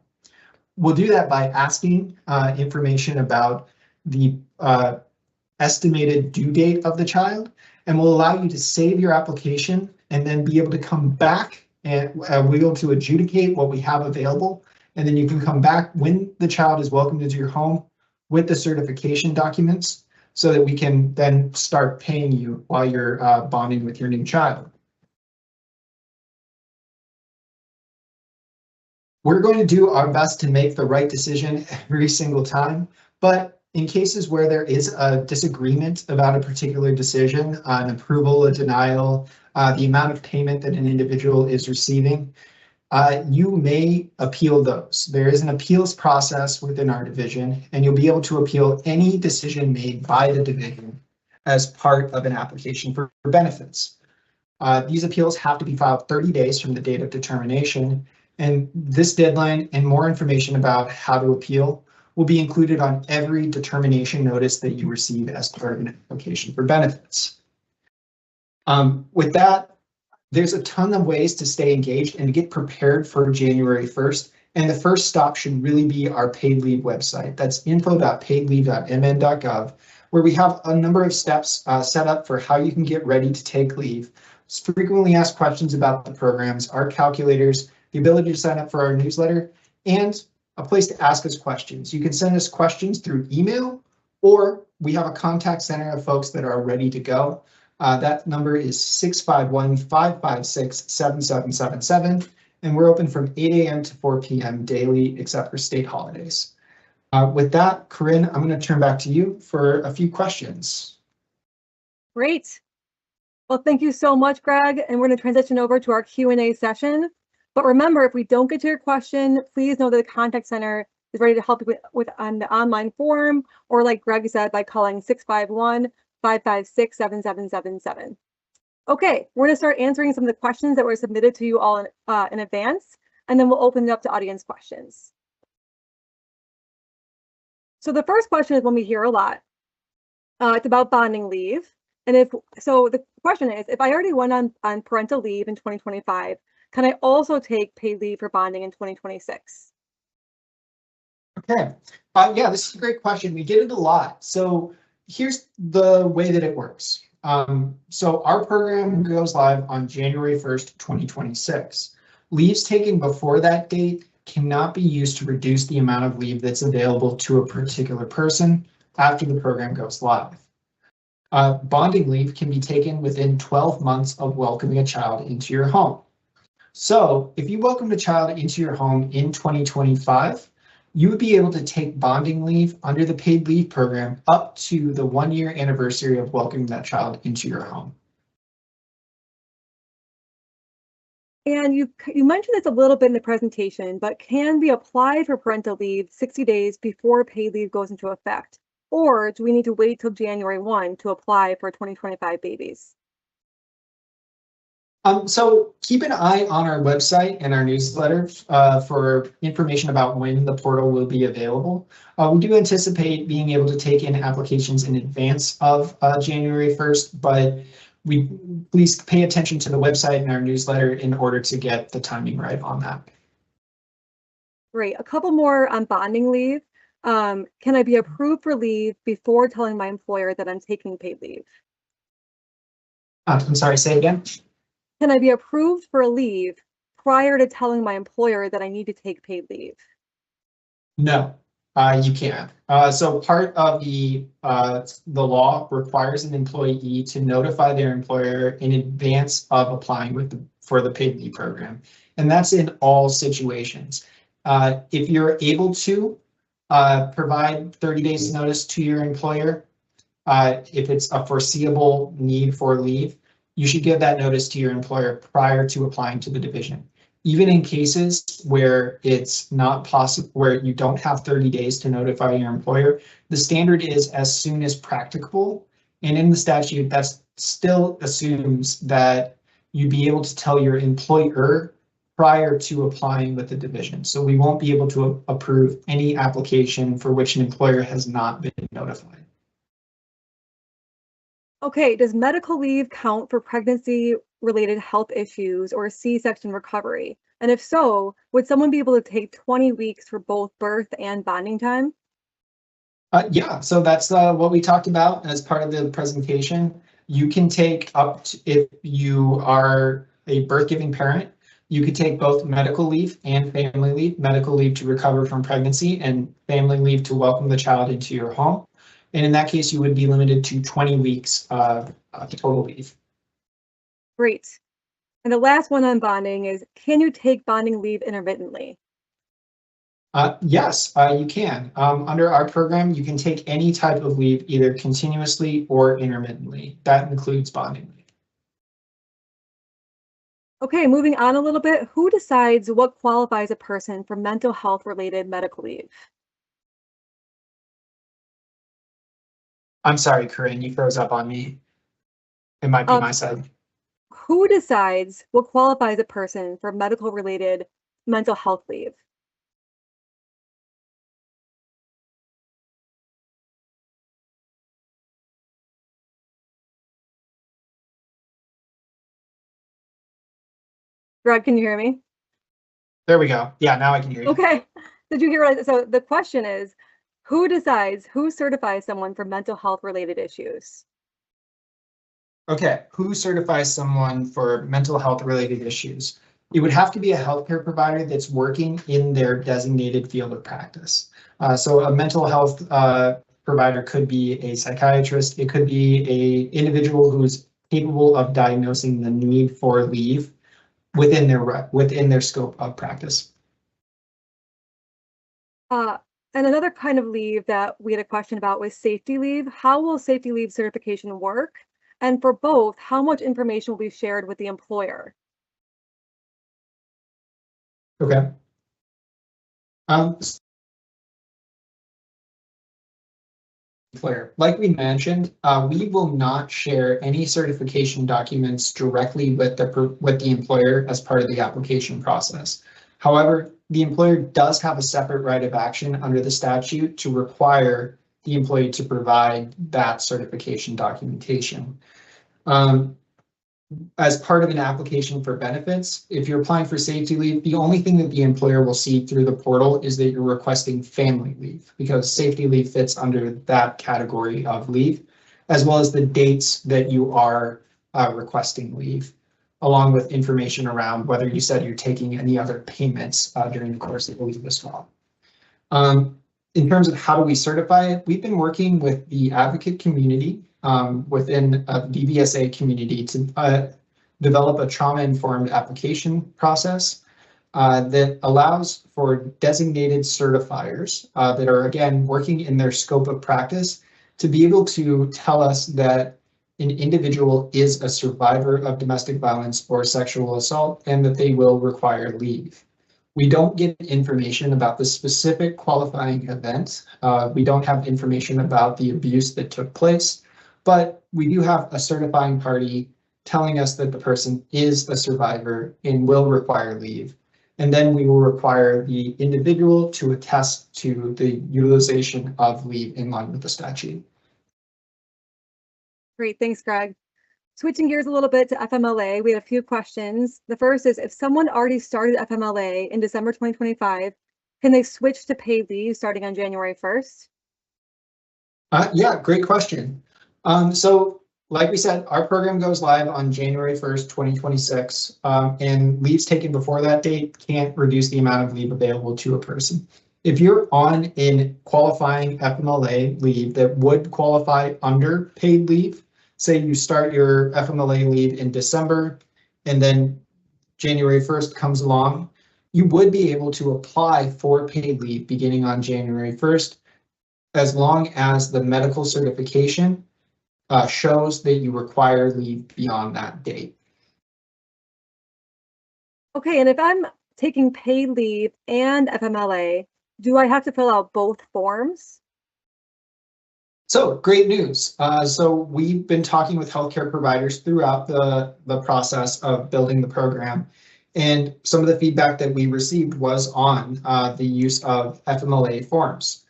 Speaker 3: We'll do that by asking information about the estimated due date of the child, and we'll allow you to save your application and then be able to come back and we'll be able to adjudicate what we have available. And then you can come back when the child is welcomed into your home with the certification documents so that we can then start paying you while you're bonding with your new child. We're going to do our best to make the right decision every single time, but in cases where there is a disagreement about a particular decision, an approval, a denial, the amount of payment that an individual is receiving, you may appeal those. There is an appeals process within our division, and you'll be able to appeal any decision made by the division as part of an application for benefits. These appeals have to be filed 30 days from the date of determination, and this deadline and more information about how to appeal will be included on every determination notice that you receive as part of an application for benefits. With that, there's a ton of ways to stay engaged and to get prepared for January 1st. And the first stop should really be our paid leave website. That's info.paidleave.mn.gov, where we have a number of steps set up for how you can get ready to take leave, frequently asked questions about the programs, our calculators, the ability to sign up for our newsletter, and a place to ask us questions. You can send us questions through email, or we have a contact center of folks that are ready to go. That number is 651-556-7777, and we're open from 8 a.m. to 4 p.m. daily, except for state holidays. With that, Corinne, I'm going to turn back to you for a few questions.
Speaker 2: Great. Well, thank you so much, Greg, and we're going to transition over to our Q&A session. But remember, if we don't get to your question, please know that the contact center is ready to help you with on the online form, or like Greg said, by calling 651-556-7777. Okay, we're going to start answering some of the questions that were submitted to you all in advance, and then we'll open it up to audience questions. So the first question is one we hear a lot. It's about bonding leave. And the question is, if I already went on parental leave in 2025, can I also take paid leave for bonding in 2026?
Speaker 3: Okay. Yeah, this is a great question. We get it a lot. So here's the way that it works. So our program goes live on January 1st, 2026. Leaves taken before that date cannot be used to reduce the amount of leave that's available to a particular person after the program goes live. Bonding leave can be taken within 12 months of welcoming a child into your home. So if you welcomed a child into your home in 2025, you would be able to take bonding leave under the paid leave program up to the 1-year anniversary of welcoming that child into your home.
Speaker 2: And you mentioned this a little bit in the presentation, but can be applied for parental leave 60 days before paid leave goes into effect? Or do we need to wait till January 1 to apply for 2025 babies?
Speaker 3: So keep an eye on our website and our newsletter for information about when the portal will be available. We do anticipate being able to take in applications in advance of January 1st, but please pay attention to the website and our newsletter in order to get the timing right on that.
Speaker 2: Great. A couple more on bonding leave. Can I be approved for leave before telling my employer that I'm taking paid leave?
Speaker 3: I'm sorry, say again.
Speaker 2: Can I be approved for a leave prior to telling my employer that I need to take paid leave?
Speaker 3: No, you can't. So part of the law requires an employee to notify their employer in advance of applying for the paid leave program, and that's in all situations. If you're able to provide 30 days notice to your employer, if it's a foreseeable need for leave, you should give that notice to your employer prior to applying to the division. Even in cases where it's not possible, where you don't have 30 days to notify your employer, the standard is as soon as practicable. And in the statute, that still assumes that you'd be able to tell your employer prior to applying with the division. So we won't be able to approve any application for which an employer has not been notified.
Speaker 2: Okay, does medical leave count for pregnancy-related health issues or C-section recovery? And if so, would someone be able to take 20 weeks for both birth and bonding time?
Speaker 3: Yeah, so that's what we talked about as part of the presentation. You can take up to, if you are a birth-giving parent, you could take both medical leave and family leave, medical leave to recover from pregnancy and family leave to welcome the child into your home. And in that case, you would be limited to 20 weeks of total leave.
Speaker 2: Great. And the last one on bonding is, can you take bonding leave intermittently?
Speaker 3: Yes, you can. Under our program, you can take any type of leave, either continuously or intermittently. That includes bonding leave.
Speaker 2: Okay, moving on a little bit, who decides what qualifies a person for mental health related medical leave?
Speaker 3: I'm sorry, Corinne, you froze up on me. It might be my side.
Speaker 2: Who decides what qualifies a person for medical related mental health leave? Greg, can you hear me?
Speaker 3: There we go. Yeah, now I can hear you.
Speaker 2: Okay. Did you hear it? So the question is, who decides, who certifies someone for mental health related issues?
Speaker 3: Okay, who certifies someone for mental health related issues? It would have to be a healthcare provider that's working in their designated field of practice. So a mental health provider could be a psychiatrist. It could be an individual who's capable of diagnosing the need for leave within their scope of practice.
Speaker 2: And another kind of leave that we had a question about was safety leave. How will safety leave certification work? And for both, how much information will be shared with the employer?
Speaker 3: Okay. Like we mentioned, we will not share any certification documents directly with the employer as part of the application process. However, the employer does have a separate right of action under the statute to require the employee to provide that certification documentation. As part of an application for benefits, if you're applying for safety leave, the only thing that the employer will see through the portal is that you're requesting family leave, because safety leave fits under that category of leave, as well as the dates that you are requesting leave, along with information around whether you said you're taking any other payments during the course of the leave as well. In terms of how do we certify it, we've been working with the advocate community within the VBSA community to develop a trauma-informed application process that allows for designated certifiers that are, again, working in their scope of practice to be able to tell us that an individual is a survivor of domestic violence or sexual assault and that they will require leave. We don't get information about the specific qualifying event. We don't have information about the abuse that took place, but we do have a certifying party telling us that the person is a survivor and will require leave. And then we will require the individual to attest to the utilization of leave in line with the statute.
Speaker 2: Great, thanks, Greg. Switching gears a little bit to FMLA, we have a few questions. The first is, if someone already started FMLA in December 2025, can they switch to paid leave starting on January 1st?
Speaker 3: Yeah, great question. So like we said, our program goes live on January 1st, 2026, and leaves taken before that date can't reduce the amount of leave available to a person. If you're on in qualifying FMLA leave that would qualify under paid leave, say you start your FMLA leave in December and then January 1st comes along, you would be able to apply for paid leave beginning on January 1st, as long as the medical certification shows that you require leave beyond that date.
Speaker 2: Okay, and if I'm taking paid leave and FMLA, do I have to fill out both forms?
Speaker 3: So great news. So we've been talking with healthcare providers throughout the process of building the program. And some of the feedback that we received was on the use of FMLA forms.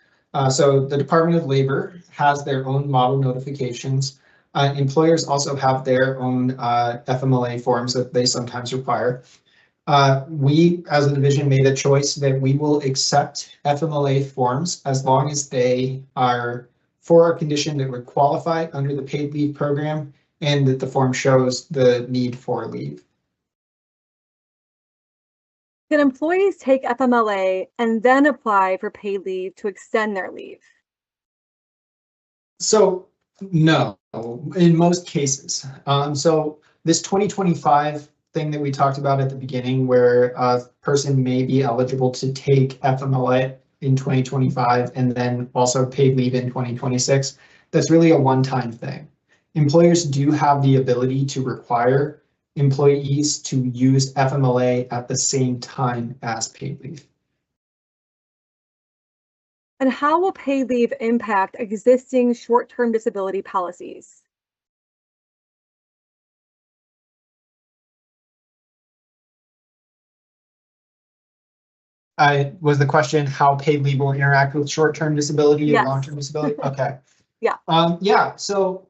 Speaker 3: So the Department of Labor has their own model notifications. Employers also have their own FMLA forms that they sometimes require. We, as a division, made a choice that we will accept FMLA forms as long as they are for a condition that would qualify under the paid leave program and that the form shows the need for leave.
Speaker 2: Can employees take FMLA and then apply for paid leave to extend their leave?
Speaker 3: So no, in most cases. So this 2025 thing that we talked about at the beginning, where a person may be eligible to take FMLA in 2025 and then also paid leave in 2026, that's really a one-time thing. Employers do have the ability to require employees to use FMLA at the same time as paid leave.
Speaker 2: And how will paid leave impact existing short-term disability policies?
Speaker 3: Was the question how paid leave will interact with short-term disability
Speaker 2: Yes.
Speaker 3: and long-term disability? Okay.
Speaker 2: Yeah.
Speaker 3: Yeah, so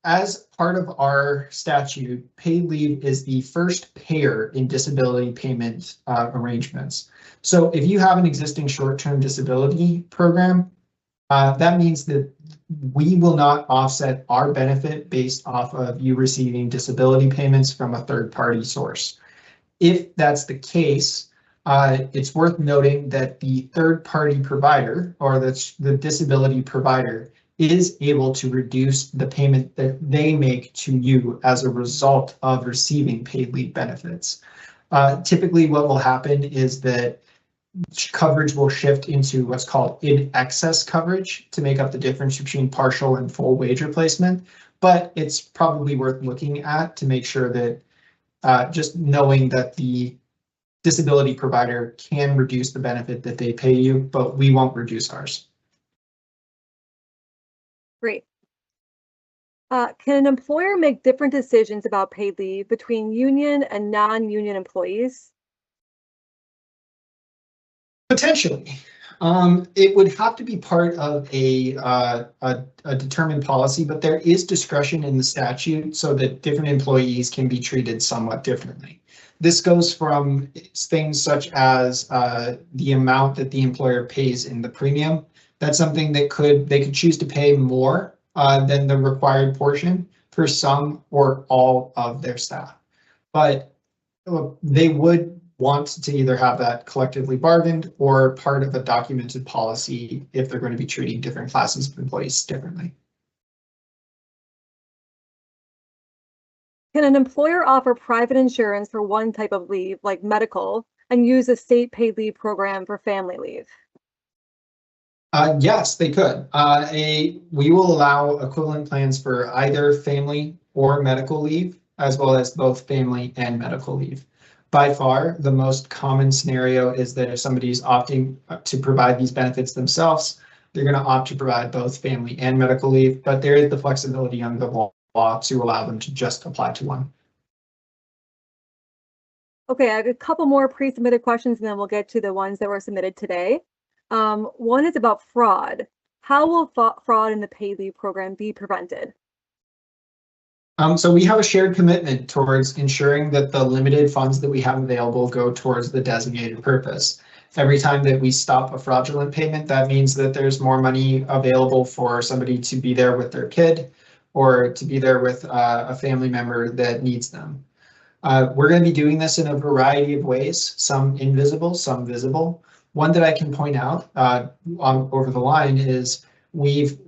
Speaker 3: as part of our statute, paid leave is the first payer in disability payment arrangements. So if you have an existing short-term disability program, that means that we will not offset our benefit based off of you receiving disability payments from a third-party source. If that's the case, it's worth noting that the third-party provider, or the disability provider, is able to reduce the payment that they make to you as a result of receiving paid leave benefits. Typically, what will happen is that coverage will shift into what's called in excess coverage to make up the difference between partial and full wage replacement. But it's probably worth looking at to make sure that just knowing that the disability provider can reduce the benefit that they pay you, but we won't reduce ours.
Speaker 2: Great. Can an employer make different decisions about paid leave between union and non-union employees?
Speaker 3: Potentially. It would have to be part of a determined policy, but there is discretion in the statute so that different employees can be treated somewhat differently. This goes from things such as the amount that the employer pays in the premium. That's something that they could choose to pay more than the required portion for some or all of their staff. But they would want to either have that collectively bargained or part of a documented policy if they're going to be treating different classes of employees differently.
Speaker 2: Can an employer offer private insurance for one type of leave, like medical, and use a state paid leave program for family leave?
Speaker 3: Yes, they could. We will allow equivalent plans for either family or medical leave, as well as both family and medical leave. By far, the most common scenario is that if somebody's opting to provide these benefits themselves, they're going to opt to provide both family and medical leave, but there is the flexibility under the law to allow them to just apply to one.
Speaker 2: Okay, I have a couple more pre-submitted questions and then we'll get to the ones that were submitted today. One is about fraud. How will fraud in the paid leave program be prevented?
Speaker 3: So we have a shared commitment towards ensuring that the limited funds that we have available go towards the designated purpose. Every time that we stop a fraudulent payment, that means that there's more money available for somebody to be there with their kid or to be there with a family member that needs them. We're going to be doing this in a variety of ways, some invisible, some visible. One that I can point out over the line is we've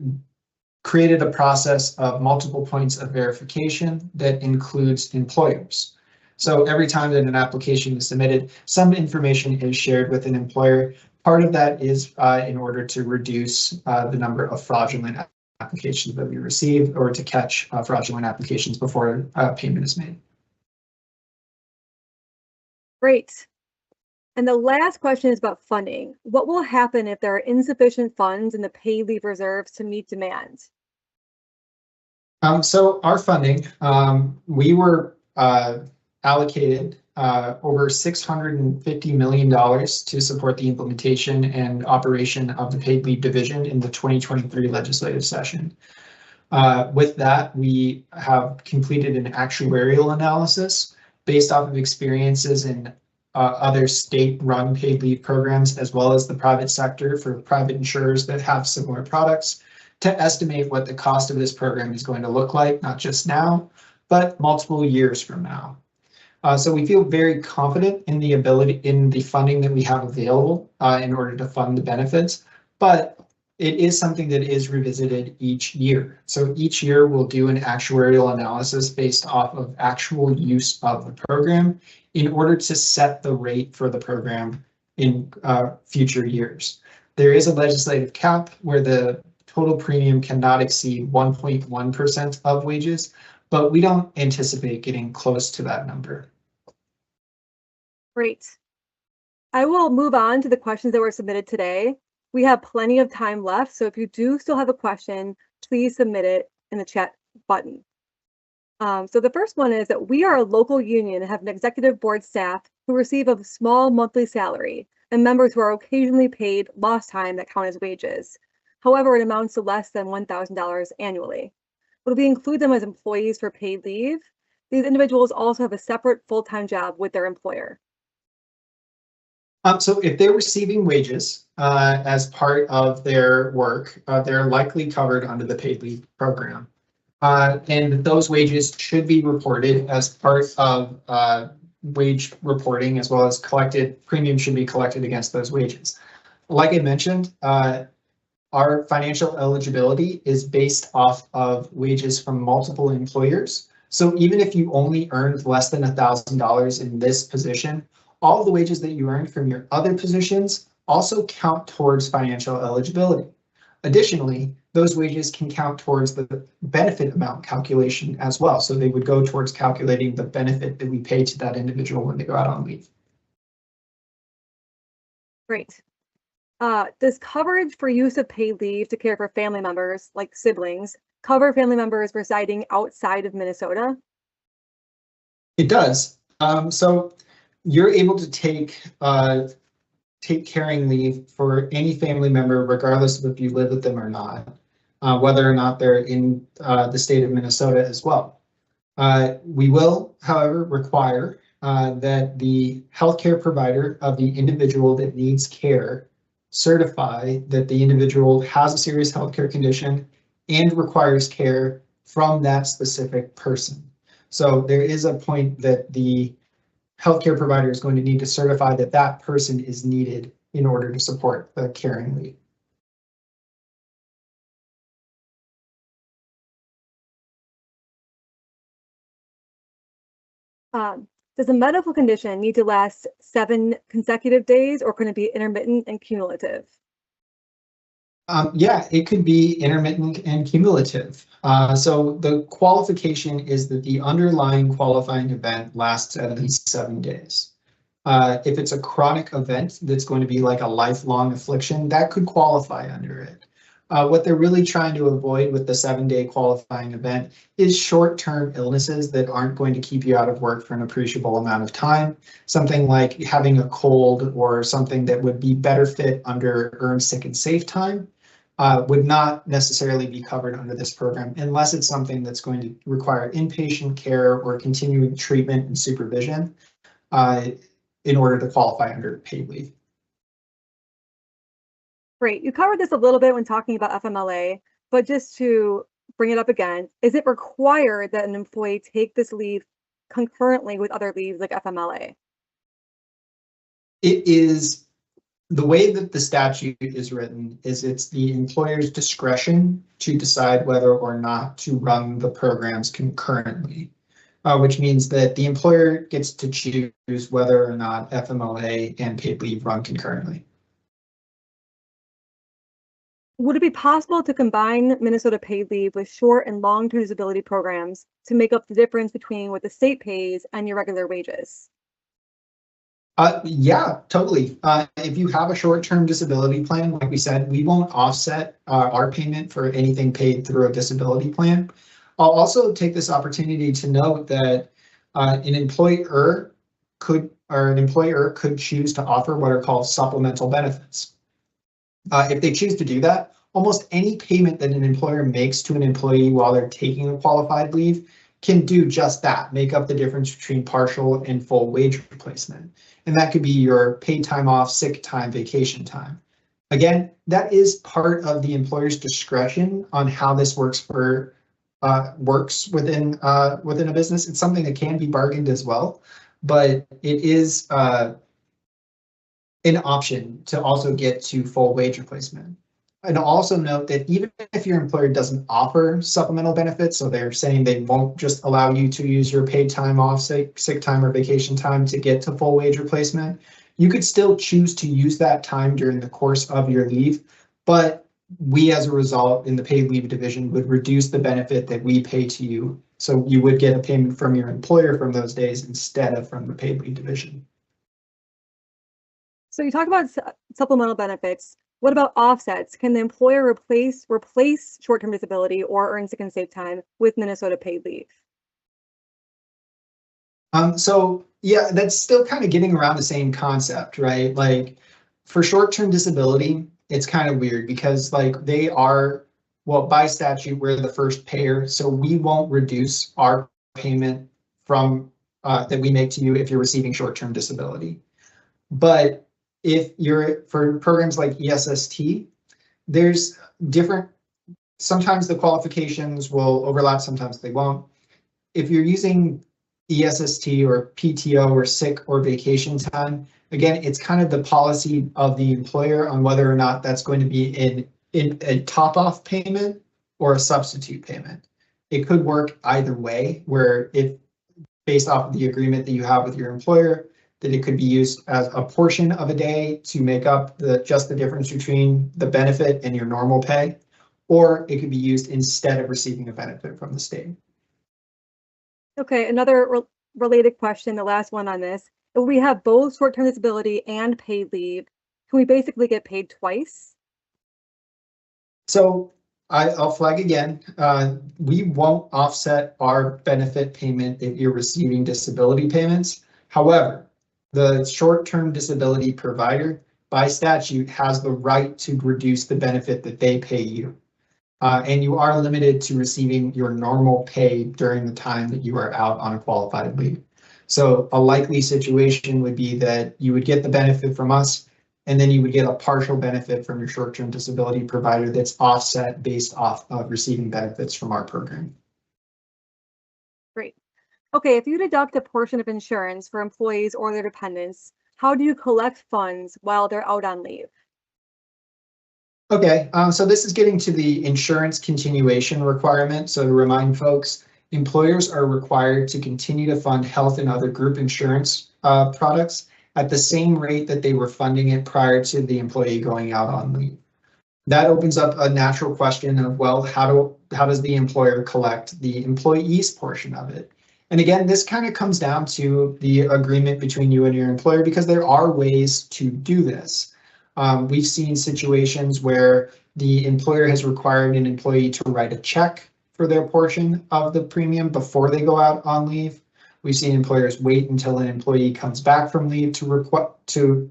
Speaker 3: created a process of multiple points of verification that includes employers. So every time that an application is submitted, some information is shared with an employer. Part of that is in order to reduce the number of fraudulent applications that we receive or to catch fraudulent applications before payment is made.
Speaker 2: Great. And the last question is about funding. What will happen if there are insufficient funds in the paid leave reserves to meet demand?
Speaker 3: So our funding, we were allocated over $650 million to support the implementation and operation of the paid leave division in the 2023 legislative session. With that, we have completed an actuarial analysis based off of experiences in other state-run paid leave programs, as well as the private sector for private insurers that have similar products, to estimate what the cost of this program is going to look like, not just now, but multiple years from now. So we feel very confident in the funding that we have available in order to fund the benefits, but it is something that is revisited each year. So each year we'll do an actuarial analysis based off of actual use of the program in order to set the rate for the program in future years. There is a legislative cap where the total premium cannot exceed 1.1% of wages, but we don't anticipate getting close to that number.
Speaker 2: Great. I will move on to the questions that were submitted today. We have plenty of time left, so if you do still have a question, please submit it in the chat button. So the first one is that we are a local union and have an executive board staff who receive a small monthly salary and members who are occasionally paid lost time that count as wages. However, it amounts to less than $1,000 annually. Would we include them as employees for paid leave? These individuals also have a separate full-time job with their employer.
Speaker 3: So if they're receiving wages as part of their work, they're likely covered under the paid leave program. And those wages should be reported as part of wage reporting, as well as premium should be collected against those wages. Like I mentioned, our financial eligibility is based off of wages from multiple employers. So even if you only earned less than $1,000 in this position, all the wages that you earned from your other positions also count towards financial eligibility. Additionally, those wages can count towards the benefit amount calculation as well. So they would go towards calculating the benefit that we pay to that individual when they go out on leave.
Speaker 2: Great. Does coverage for use of paid leave to care for family members, like siblings, cover family members residing outside of Minnesota?
Speaker 3: It does. So you're able to take take caring leave for any family member, regardless of if you live with them or not, whether or not they're in the state of Minnesota as well. We will, however, require that the healthcare provider of the individual that needs care certify that the individual has a serious healthcare condition and requires care from that specific person. So there is a point that the healthcare provider is going to need to certify that that person is needed in order to support the caring leave.
Speaker 2: Does a medical condition need to last 7 consecutive days, or can it be intermittent and cumulative?
Speaker 3: Yeah, it could be intermittent and cumulative. So the qualification is that the underlying qualifying event lasts at least 7 days. If it's a chronic event that's going to be like a lifelong affliction, that could qualify under it. What they're really trying to avoid with the 7-day qualifying event is short-term illnesses that aren't going to keep you out of work for an appreciable amount of time. Something like having a cold or something that would be better fit under earned sick and safe time would not necessarily be covered under this program unless it's something that's going to require inpatient care or continuing treatment and supervision in order to qualify under paid leave.
Speaker 2: Great. You covered this a little bit when talking about FMLA, but just to bring it up again, is it required that an employee take this leave concurrently with other leaves like FMLA?
Speaker 3: It is, the way that the statute is written is it's the employer's discretion to decide whether or not to run the programs concurrently, which means that the employer gets to choose whether or not FMLA and paid leave run concurrently.
Speaker 2: Would it be possible to combine Minnesota paid leave with short and long-term disability programs to make up the difference between what the state pays and your regular wages?
Speaker 3: Yeah, totally. If you have a short-term disability plan, like we said, we won't offset our payment for anything paid through a disability plan. I'll also take this opportunity to note that an employer could choose to offer what are called supplemental benefits. If they choose to do that, almost any payment that an employer makes to an employee while they're taking a qualified leave can do just that, make up the difference between partial and full wage replacement. And that could be your paid time off, sick time, vacation time. Again, that is part of the employer's discretion on how this works within a business. It's something that can be bargained as well, but it is an option to also get to full wage replacement. And also note that even if your employer doesn't offer supplemental benefits, so they're saying they won't just allow you to use your paid time off, sick time or vacation time to get to full wage replacement, you could still choose to use that time during the course of your leave. But we, as a result, in the paid leave division would reduce the benefit that we pay to you. So you would get a payment from your employer from those days instead of from the paid leave division.
Speaker 2: So you talk about supplemental benefits. What about offsets? Can the employer replace short-term disability or earned sick and safe time with Minnesota paid leave?
Speaker 3: So yeah, that's still kind of getting around the same concept, right? Like for short-term disability, it's kind of weird because like they are, well, by statute, we're the first payer, so we won't reduce our payment from that we make to you if you're receiving short-term disability. But if you're for programs like ESST, there's different, sometimes the qualifications will overlap, sometimes they won't. If you're using ESST or PTO or sick or vacation time, again, it's kind of the policy of the employer on whether or not that's going to be in a top-off payment or a substitute payment. It could work either way, where if based off of the agreement that you have with your employer, that it could be used as a portion of a day to make up just the difference between the benefit and your normal pay, or it could be used instead of receiving a benefit from the state.
Speaker 2: Okay, another related question, the last one on this. If we have both short-term disability and paid leave, can we basically get paid twice?
Speaker 3: So I'll flag again, we won't offset our benefit payment if you're receiving disability payments. However, the short-term disability provider by statute, has the right to reduce the benefit that they pay you. And you are limited to receiving your normal pay during the time that you are out on a qualified leave. So a likely situation would be that you would get the benefit from us, and then you would get a partial benefit from your short-term disability provider that's offset based off of receiving benefits from our program.
Speaker 2: Great. Okay, if you deduct a portion of insurance for employees or their dependents, how do you collect funds while they're out on leave?
Speaker 3: Okay, so this is getting to the insurance continuation requirement. So to remind folks, employers are required to continue to fund health and other group insurance products at the same rate that they were funding it prior to the employee going out on leave. That opens up a natural question of, well, how does the employer collect the employee's portion of it? And again, this kind of comes down to the agreement between you and your employer, because there are ways to do this. We've seen situations where the employer has required an employee to write a check for their portion of the premium before they go out on leave. We've seen employers wait until an employee comes back from leave to recoup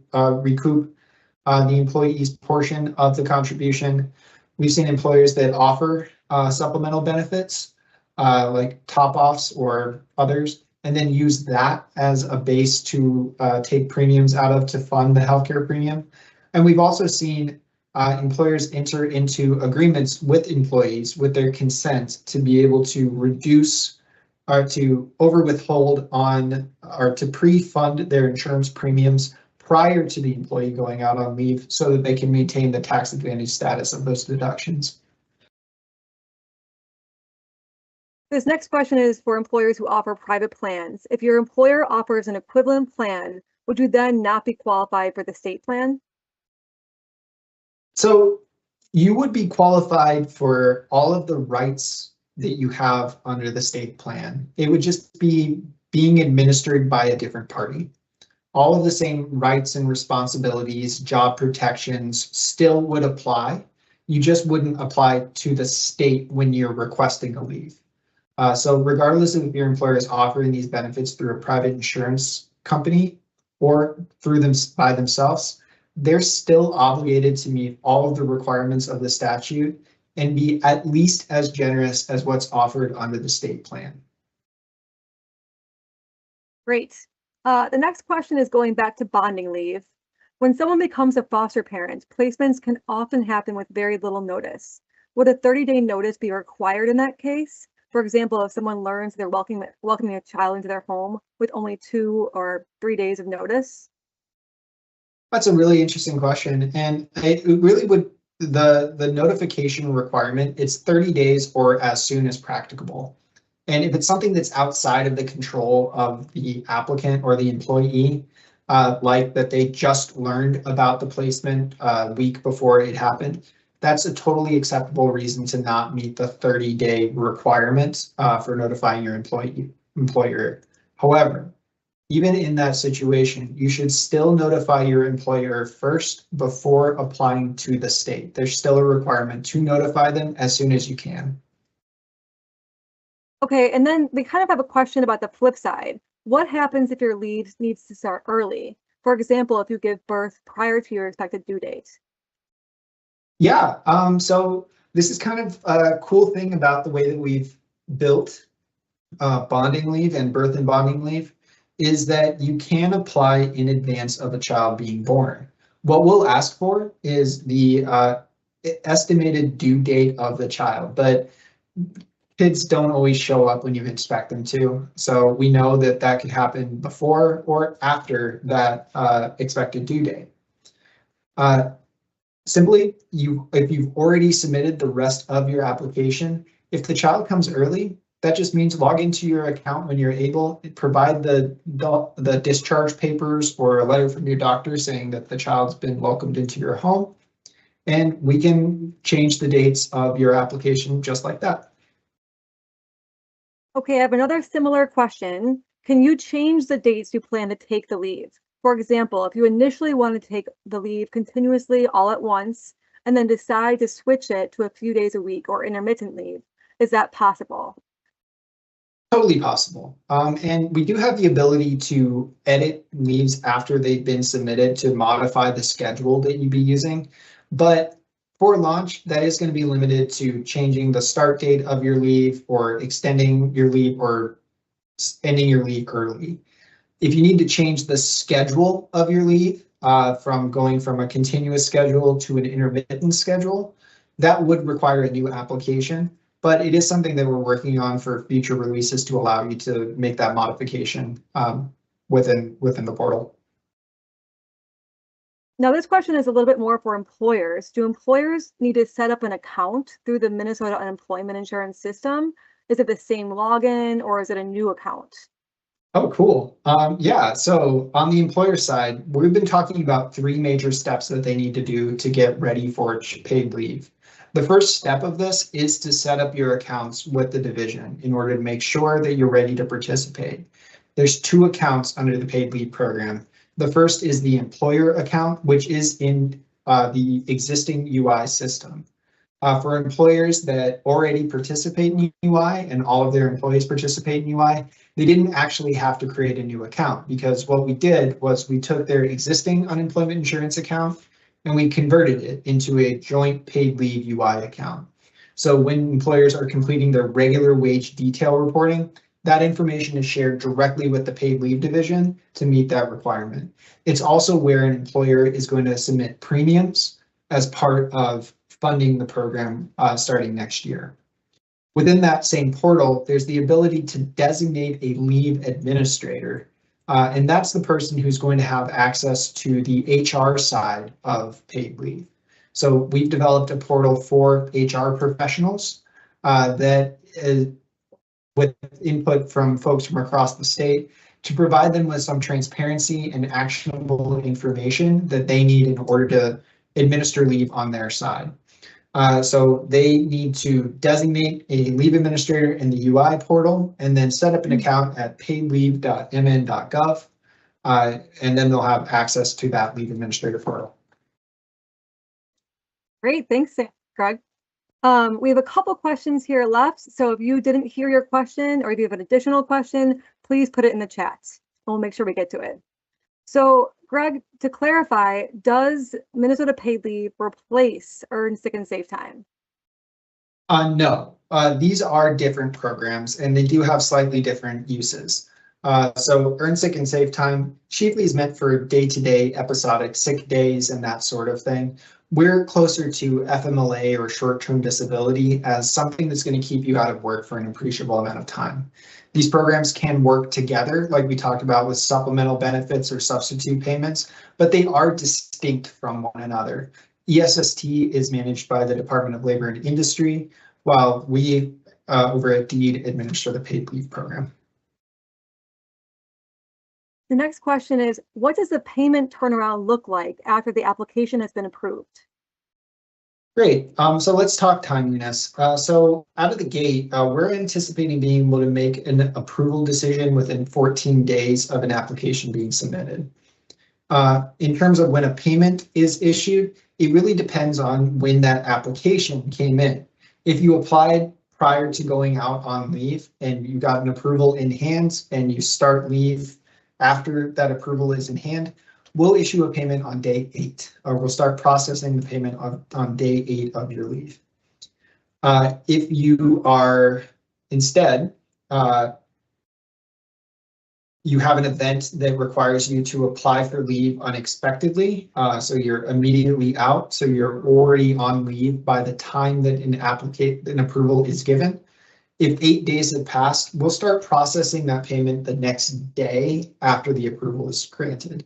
Speaker 3: the employee's portion of the contribution. We've seen employers that offer supplemental benefits like top-offs or others, and then use that as a base to take premiums out of to fund the healthcare premium. And we've also seen employers enter into agreements with employees with their consent to be able to reduce or to withhold on or to pre-fund their insurance premiums prior to the employee going out on leave so that they can maintain the tax advantage status of those deductions.
Speaker 2: This next question is for employers who offer private plans. If your employer offers an equivalent plan, would you then not be qualified for the state plan?
Speaker 3: So you would be qualified for all of the rights that you have under the state plan. It would just be being administered by a different party. All of the same rights and responsibilities, job protections still would apply. You just wouldn't apply to the state when you're requesting a leave. So regardless of if your employer is offering these benefits through a private insurance company or through them by themselves, they're still obligated to meet all of the requirements of the statute and be at least as generous as what's offered under the state plan.
Speaker 2: Great. The next question is going back to bonding leave. When someone becomes a foster parent, placements can often happen with very little notice. Would a 30-day notice be required in that case? For example, if someone learns they're welcoming a child into their home with only 2 or 3 days of notice?
Speaker 3: That's a really interesting question. And it really would, the notification requirement, it's 30 days or as soon as practicable. And if it's something that's outside of the control of the applicant or the employee, like that they just learned about the placement a week before it happened, that's a totally acceptable reason to not meet the 30-day requirement for notifying your employer. However, even in that situation, you should still notify your employer first before applying to the state. There's still a requirement to notify them as soon as you can.
Speaker 2: Okay, and then we kind of have a question about the flip side. What happens if your leave needs to start early? For example, if you give birth prior to your expected due date?
Speaker 3: Yeah, so this is kind of a cool thing about the way that we've built bonding leave and birth and bonding leave is that you can apply in advance of a child being born. What we'll ask for is the estimated due date of the child, but kids don't always show up when you expect them to. So we know that that could happen before or after that expected due date. Simply, if you've already submitted the rest of your application, if the child comes early, that just means log into your account when you're able, provide the discharge papers or a letter from your doctor saying that the child's been welcomed into your home, and we can change the dates of your application just like that.
Speaker 2: Okay, I have another similar question. Can you change the dates you plan to take the leave? For example, if you initially want to take the leave continuously all at once and then decide to switch it to a few days a week or intermittent leave, is that possible?
Speaker 3: Totally possible. And we do have the ability to edit leaves after they've been submitted to modify the schedule that you'd be using. But for launch, that is going to be limited to changing the start date of your leave or extending your leave or ending your leave early. If you need to change the schedule of your leave from going from a continuous schedule to an intermittent schedule, that would require a new application. But it is something that we're working on for future releases to allow you to make that modification within the portal.
Speaker 2: Now, this question is a little bit more for employers. Do employers need to set up an account through the Minnesota Unemployment Insurance System? Is it the same login or is it a new account?
Speaker 3: Oh, cool. Yeah, so on the employer side, we've been talking about 3 major steps that they need to do to get ready for paid leave. The first step of this is to set up your accounts with the division in order to make sure that you're ready to participate. There's 2 accounts under the paid leave program. The first is the employer account, which is in the existing UI system. For employers that already participate in UI and all of their employees participate in UI, they didn't actually have to create a new account, because what we did was we took their existing unemployment insurance account and we converted it into a joint paid leave UI account. So when employers are completing their regular wage detail reporting, that information is shared directly with the paid leave division to meet that requirement. It's also where an employer is going to submit premiums as part of funding the program starting next year. Within that same portal, there's the ability to designate a leave administrator, and that's the person who's going to have access to the HR side of paid leave. So we've developed a portal for HR professionals that is, with input from folks from across the state, to provide them with some transparency and actionable information that they need in order to administer leave on their side. So they need to designate a leave administrator in the UI portal and then set up an account at paidleave.mn.gov, and then they'll have access to that leave administrator portal.
Speaker 2: Great, thanks, Greg. We have a couple questions here left, so if you didn't hear your question or if you have an additional question, please put it in the chat. We'll make sure we get to it. So, Greg, to clarify, does Minnesota paid leave replace Earned Sick and Safe Time?
Speaker 3: No, these are different programs and they do have slightly different uses. So Earned Sick and Safe Time chiefly is meant for day-to-day episodic sick days and that sort of thing. We're closer to FMLA or short-term disability as something that's going to keep you out of work for an appreciable amount of time. These programs can work together, like we talked about with supplemental benefits or substitute payments, but they are distinct from one another. ESST is managed by the Department of Labor and Industry, while we over at DEED administer the paid leave program.
Speaker 2: The next question is, what does the payment turnaround look like after the application has been approved?
Speaker 3: Great. So let's talk timeliness. So out of the gate, we're anticipating being able to make an approval decision within 14 days of an application being submitted. In terms of when a payment is issued, it really depends on when that application came in. If you applied prior to going out on leave and you got an approval in hand and you start leave after that approval is in hand, we'll issue a payment on day 8, or we'll start processing the payment on day 8 of your leave. If you are instead, you have an event that requires you to apply for leave unexpectedly, so you're immediately out, so you're already on leave by the time that an approval is given. If 8 days have passed, we'll start processing that payment the next day after the approval is granted.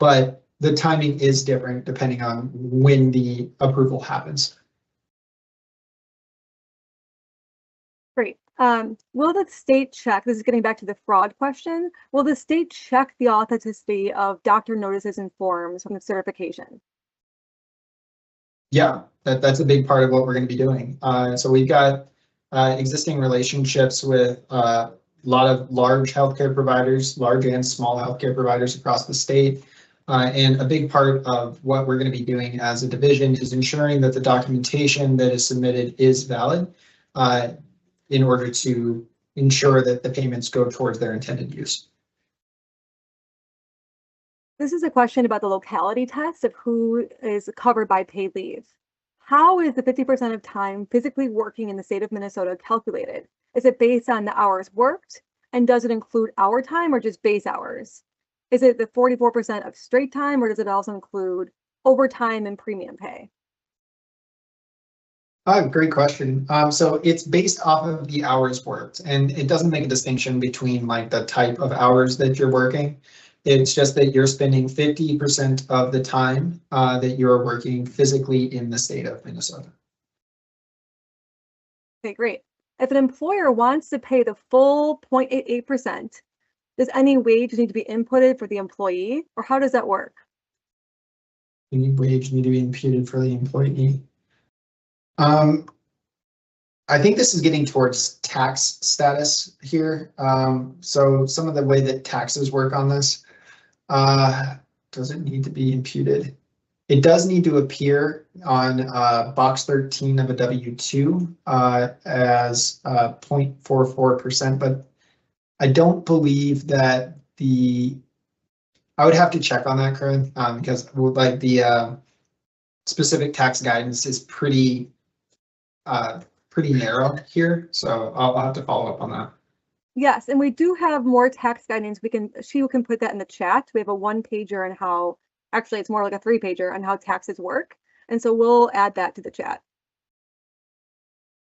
Speaker 3: But the timing is different depending on when the approval happens.
Speaker 2: Great. Will the state check, this is getting back to the fraud question, will the state check the authenticity of doctor notices and forms from the certification?
Speaker 3: Yeah, that's a big part of what we're going to be doing. So we've got existing relationships with a lot of large healthcare providers, large and small healthcare providers across the state. And a big part of what we're going to be doing as a division is ensuring that the documentation that is submitted is valid in order to, ensure that the payments go towards their intended use.
Speaker 2: This is a question about the locality test of who is covered by paid leave. How is the 50% of time physically working in the state of Minnesota calculated? Is it based on the hours worked? And does it include hour time or just base hours? Is it the 44% of straight time, or does it also include overtime and premium pay?
Speaker 3: Great question. So it's based off of the hours worked, and it doesn't make a distinction between like the type of hours that you're working. It's just that you're spending 50% of the time that you're working physically in the state of Minnesota.
Speaker 2: Okay, great. If an employer wants to pay the full 0.88%, does any wage need to be inputted for the employee, or how does that work?
Speaker 3: Any wage need to be imputed for the employee. I think this is getting towards tax status here. So some of the way that taxes work on this doesn't need to be imputed. It does need to appear on box 13 of a W-2 as 0.44%, but I don't believe that I would have to check on that, Corinne, because like the specific tax guidance is pretty narrow here, so I'll have to follow up on that.
Speaker 2: Yes, and we do have more tax guidance. She can put that in the chat. We have a 1-pager on how, actually it's more like a 3-pager on how taxes work. And so we'll add that to the chat.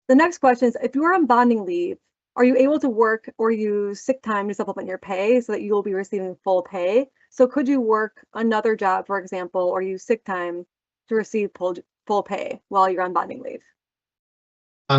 Speaker 2: The next question is, if you are on bonding leave, are you able to work or use sick time to supplement your pay so that you will be receiving full pay? So could you work another job, for example, or use sick time to receive full pay while you're on bonding leave?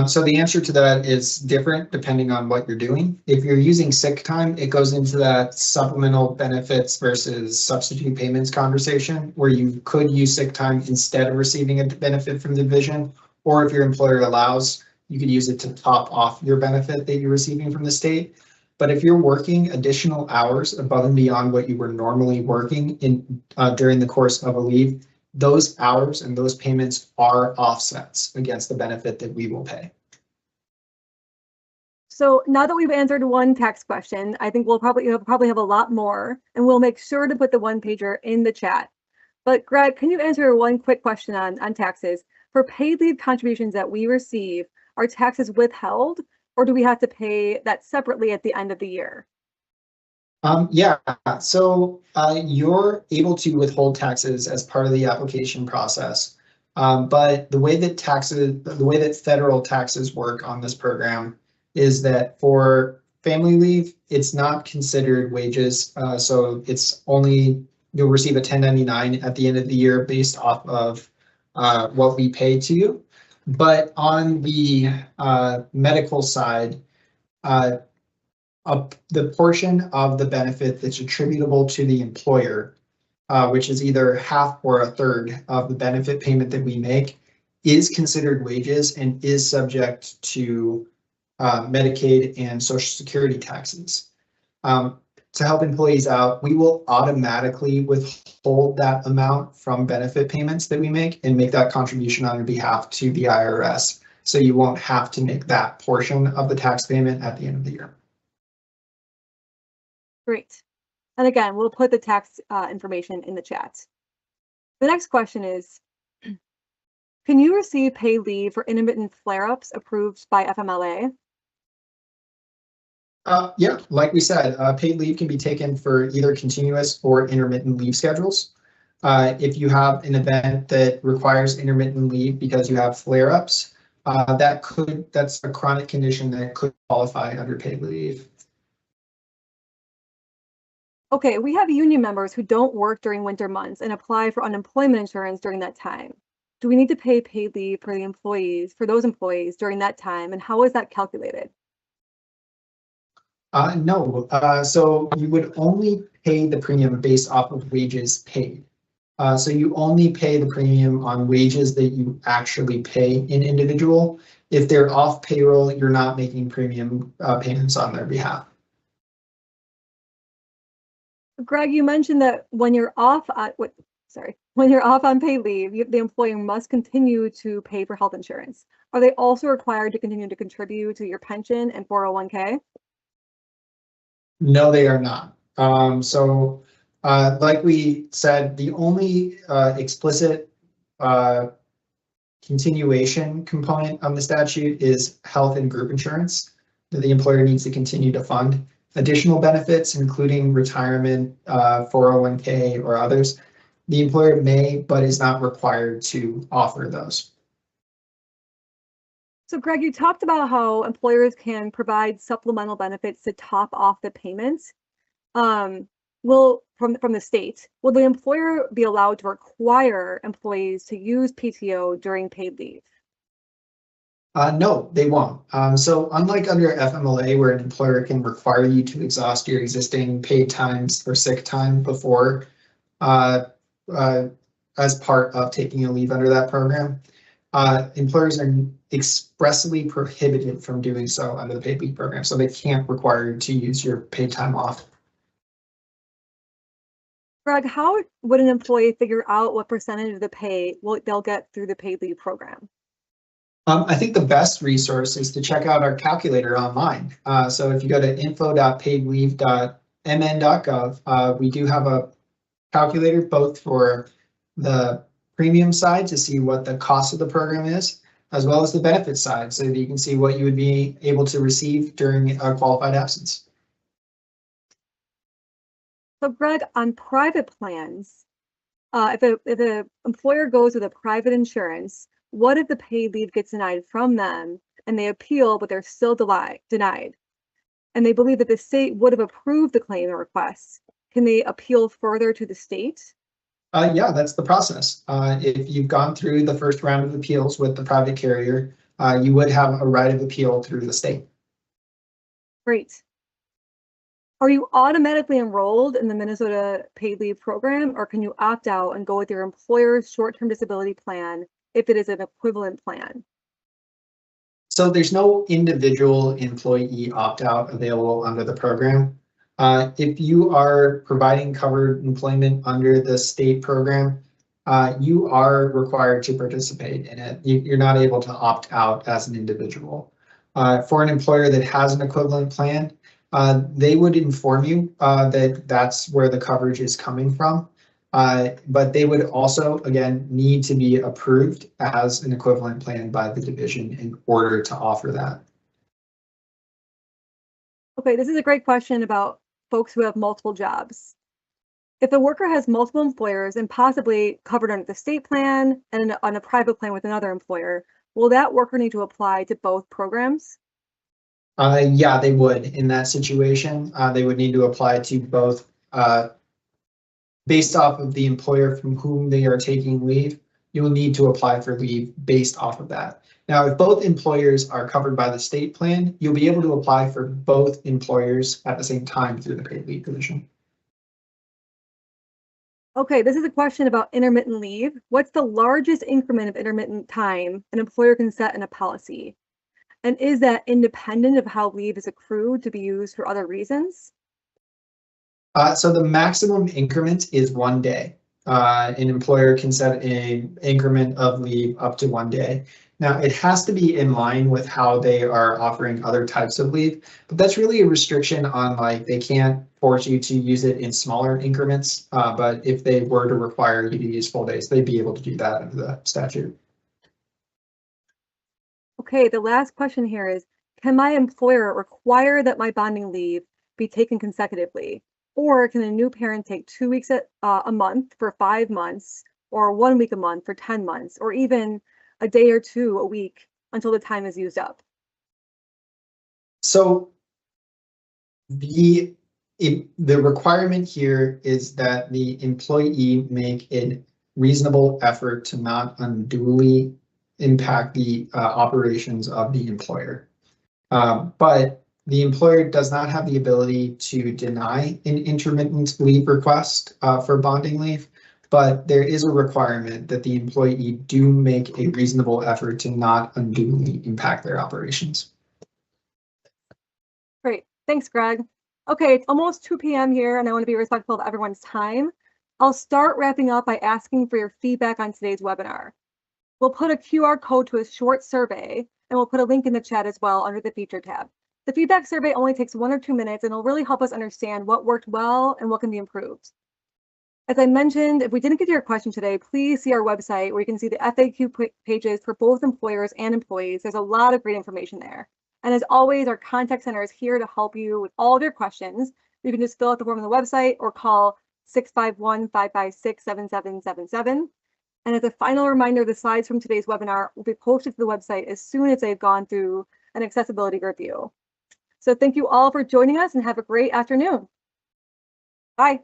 Speaker 3: So the answer to that is different depending on what you're doing. If you're using sick time, it goes into that supplemental benefits versus substitute payments conversation where you could use sick time instead of receiving a benefit from the division, or if your employer allows, you could use it to top off your benefit that you're receiving from the state. But if you're working additional hours above and beyond what you were normally working in during the course of a leave, those hours and those payments are offsets against the benefit that we will pay.
Speaker 2: So now that we've answered one tax question, I think you'll probably have a lot more, and we'll make sure to put the 1-pager in the chat. But Greg, can you answer one quick question on taxes? For paid leave contributions that we receive, are taxes withheld, or do we have to pay that separately at the end of the year?
Speaker 3: Yeah, so you're able to withhold taxes as part of the application process. But the way that federal taxes work on this program is that for family leave, it's not considered wages. So it's only, you'll receive a 1099 at the end of the year based off of what we pay to you. But on the medical side, the portion of the benefit that's attributable to the employer, which is either half or a third of the benefit payment that we make, is considered wages and is subject to Medicaid and Social Security taxes. To help employees out, we will automatically withhold that amount from benefit payments that we make and make that contribution on your behalf to the IRS. So you won't have to make that portion of the tax payment at the end of the year.
Speaker 2: Great. And again, we'll put the tax information in the chat. The next question is, can you receive paid leave for intermittent flare-ups approved by FMLA?
Speaker 3: Yeah, like we said, paid leave can be taken for either continuous or intermittent leave schedules. If you have an event that requires intermittent leave because you have flare-ups, that's a chronic condition that could qualify under paid leave.
Speaker 2: Okay, we have union members who don't work during winter months and apply for unemployment insurance during that time. Do we need to pay paid leave for those employees during that time, and how is that calculated?
Speaker 3: No, so you would only pay the premium based off of wages paid. So you only pay the premium on wages that you actually pay an individual. If they're off payroll, you're not making premium payments on their behalf.
Speaker 2: Greg, you mentioned that when you're off on paid leave, the employer must continue to pay for health insurance. Are they also required to continue to contribute to your pension and 401k?
Speaker 3: No, they are not. Like we said, the only explicit continuation component of the statute is health and group insurance that the employer needs to continue to fund. Additional benefits, including retirement, 401k, or others, the employer may, but is not required to offer those.
Speaker 2: So Greg, you talked about how employers can provide supplemental benefits to top off the payments. From the state, will the employer be allowed to require employees to use PTO during paid leave?
Speaker 3: No, they won't. So unlike under FMLA, where an employer can require you to exhaust your existing paid times or sick time before as part of taking a leave under that program, employers are expressly prohibited from doing so under the paid leave program. So they can't require you to use your paid time off.
Speaker 2: Greg, how would an employee figure out what percentage of the pay they'll get through the paid leave program?
Speaker 3: I think the best resource is to check out our calculator online. So if you go to info.paidleave.mn.gov, we do have a calculator both for the premium side to see what the cost of the program is, as well as the benefit side, so that you can see what you would be able to receive during a qualified absence.
Speaker 2: So Greg, on private plans, if an employer goes with a private insurance, what if the paid leave gets denied from them and they appeal, but they're still denied? And they believe that the state would have approved the claim or request. Can they appeal further to the state?
Speaker 3: Yeah, that's the process. If you've gone through the first round of appeals with the private carrier, you would have a right of appeal through the state.
Speaker 2: Great. Are you automatically enrolled in the Minnesota paid leave program, or can you opt out and go with your employer's short-term disability plan if it is an equivalent plan?
Speaker 3: So there's no individual employee opt-out available under the program. If you are providing covered employment under the state program, you are required to participate in it. You're not able to opt out as an individual. For an employer that has an equivalent plan, they would inform you that that's where the coverage is coming from. But they would also, again, need to be approved as an equivalent plan by the division in order to offer that.
Speaker 2: Okay, this is a great question about folks who have multiple jobs. If the worker has multiple employers and possibly covered under the state plan and on a private plan with another employer, will that worker need to apply to both programs?
Speaker 3: Yeah, they would. In that situation, they would need to apply to both based off of the employer from whom they are taking leave. You will need to apply for leave based off of that. Now, if both employers are covered by the state plan, you'll be able to apply for both employers at the same time through the paid leave provision.
Speaker 2: Okay, this is a question about intermittent leave. What's the largest increment of intermittent time an employer can set in a policy? And is that independent of how leave is accrued to be used for other reasons?
Speaker 3: So the maximum increment is 1 day. An employer can set an increment of leave up to 1 day. Now, it has to be in line with how they are offering other types of leave, but that's really a restriction on, like, they can't force you to use it in smaller increments. But if they were to require you to use full days, they'd be able to do that under the statute.
Speaker 2: Okay, the last question here is, can my employer require that my bonding leave be taken consecutively? Or can a new parent take 2 weeks a month for 5 months, or 1 week a month for 10 months, or even a day or two a week until the time is used up?
Speaker 3: So the requirement here is that the employee make a reasonable effort to not unduly impact the operations of the employer. But the employer does not have the ability to deny an intermittent leave request for bonding leave, but there is a requirement that the employee do make a reasonable effort to not unduly impact their operations.
Speaker 2: Great, thanks, Greg. Okay, it's almost 2 p.m. here, and I want to be respectful of everyone's time. I'll start wrapping up by asking for your feedback on today's webinar. We'll put a QR code to a short survey, and we'll put a link in the chat as well under the feature tab. The feedback survey only takes 1 or 2 minutes and it'll really help us understand what worked well and what can be improved. As I mentioned, if we didn't get to your question today, please see our website where you can see the FAQ pages for both employers and employees. There's a lot of great information there. And as always, our contact center is here to help you with all of your questions. You can just fill out the form on the website or call 651-556-7777. And as a final reminder, the slides from today's webinar will be posted to the website as soon as they've gone through an accessibility review. So thank you all for joining us and have a great afternoon. Bye.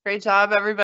Speaker 4: Great job, everybody.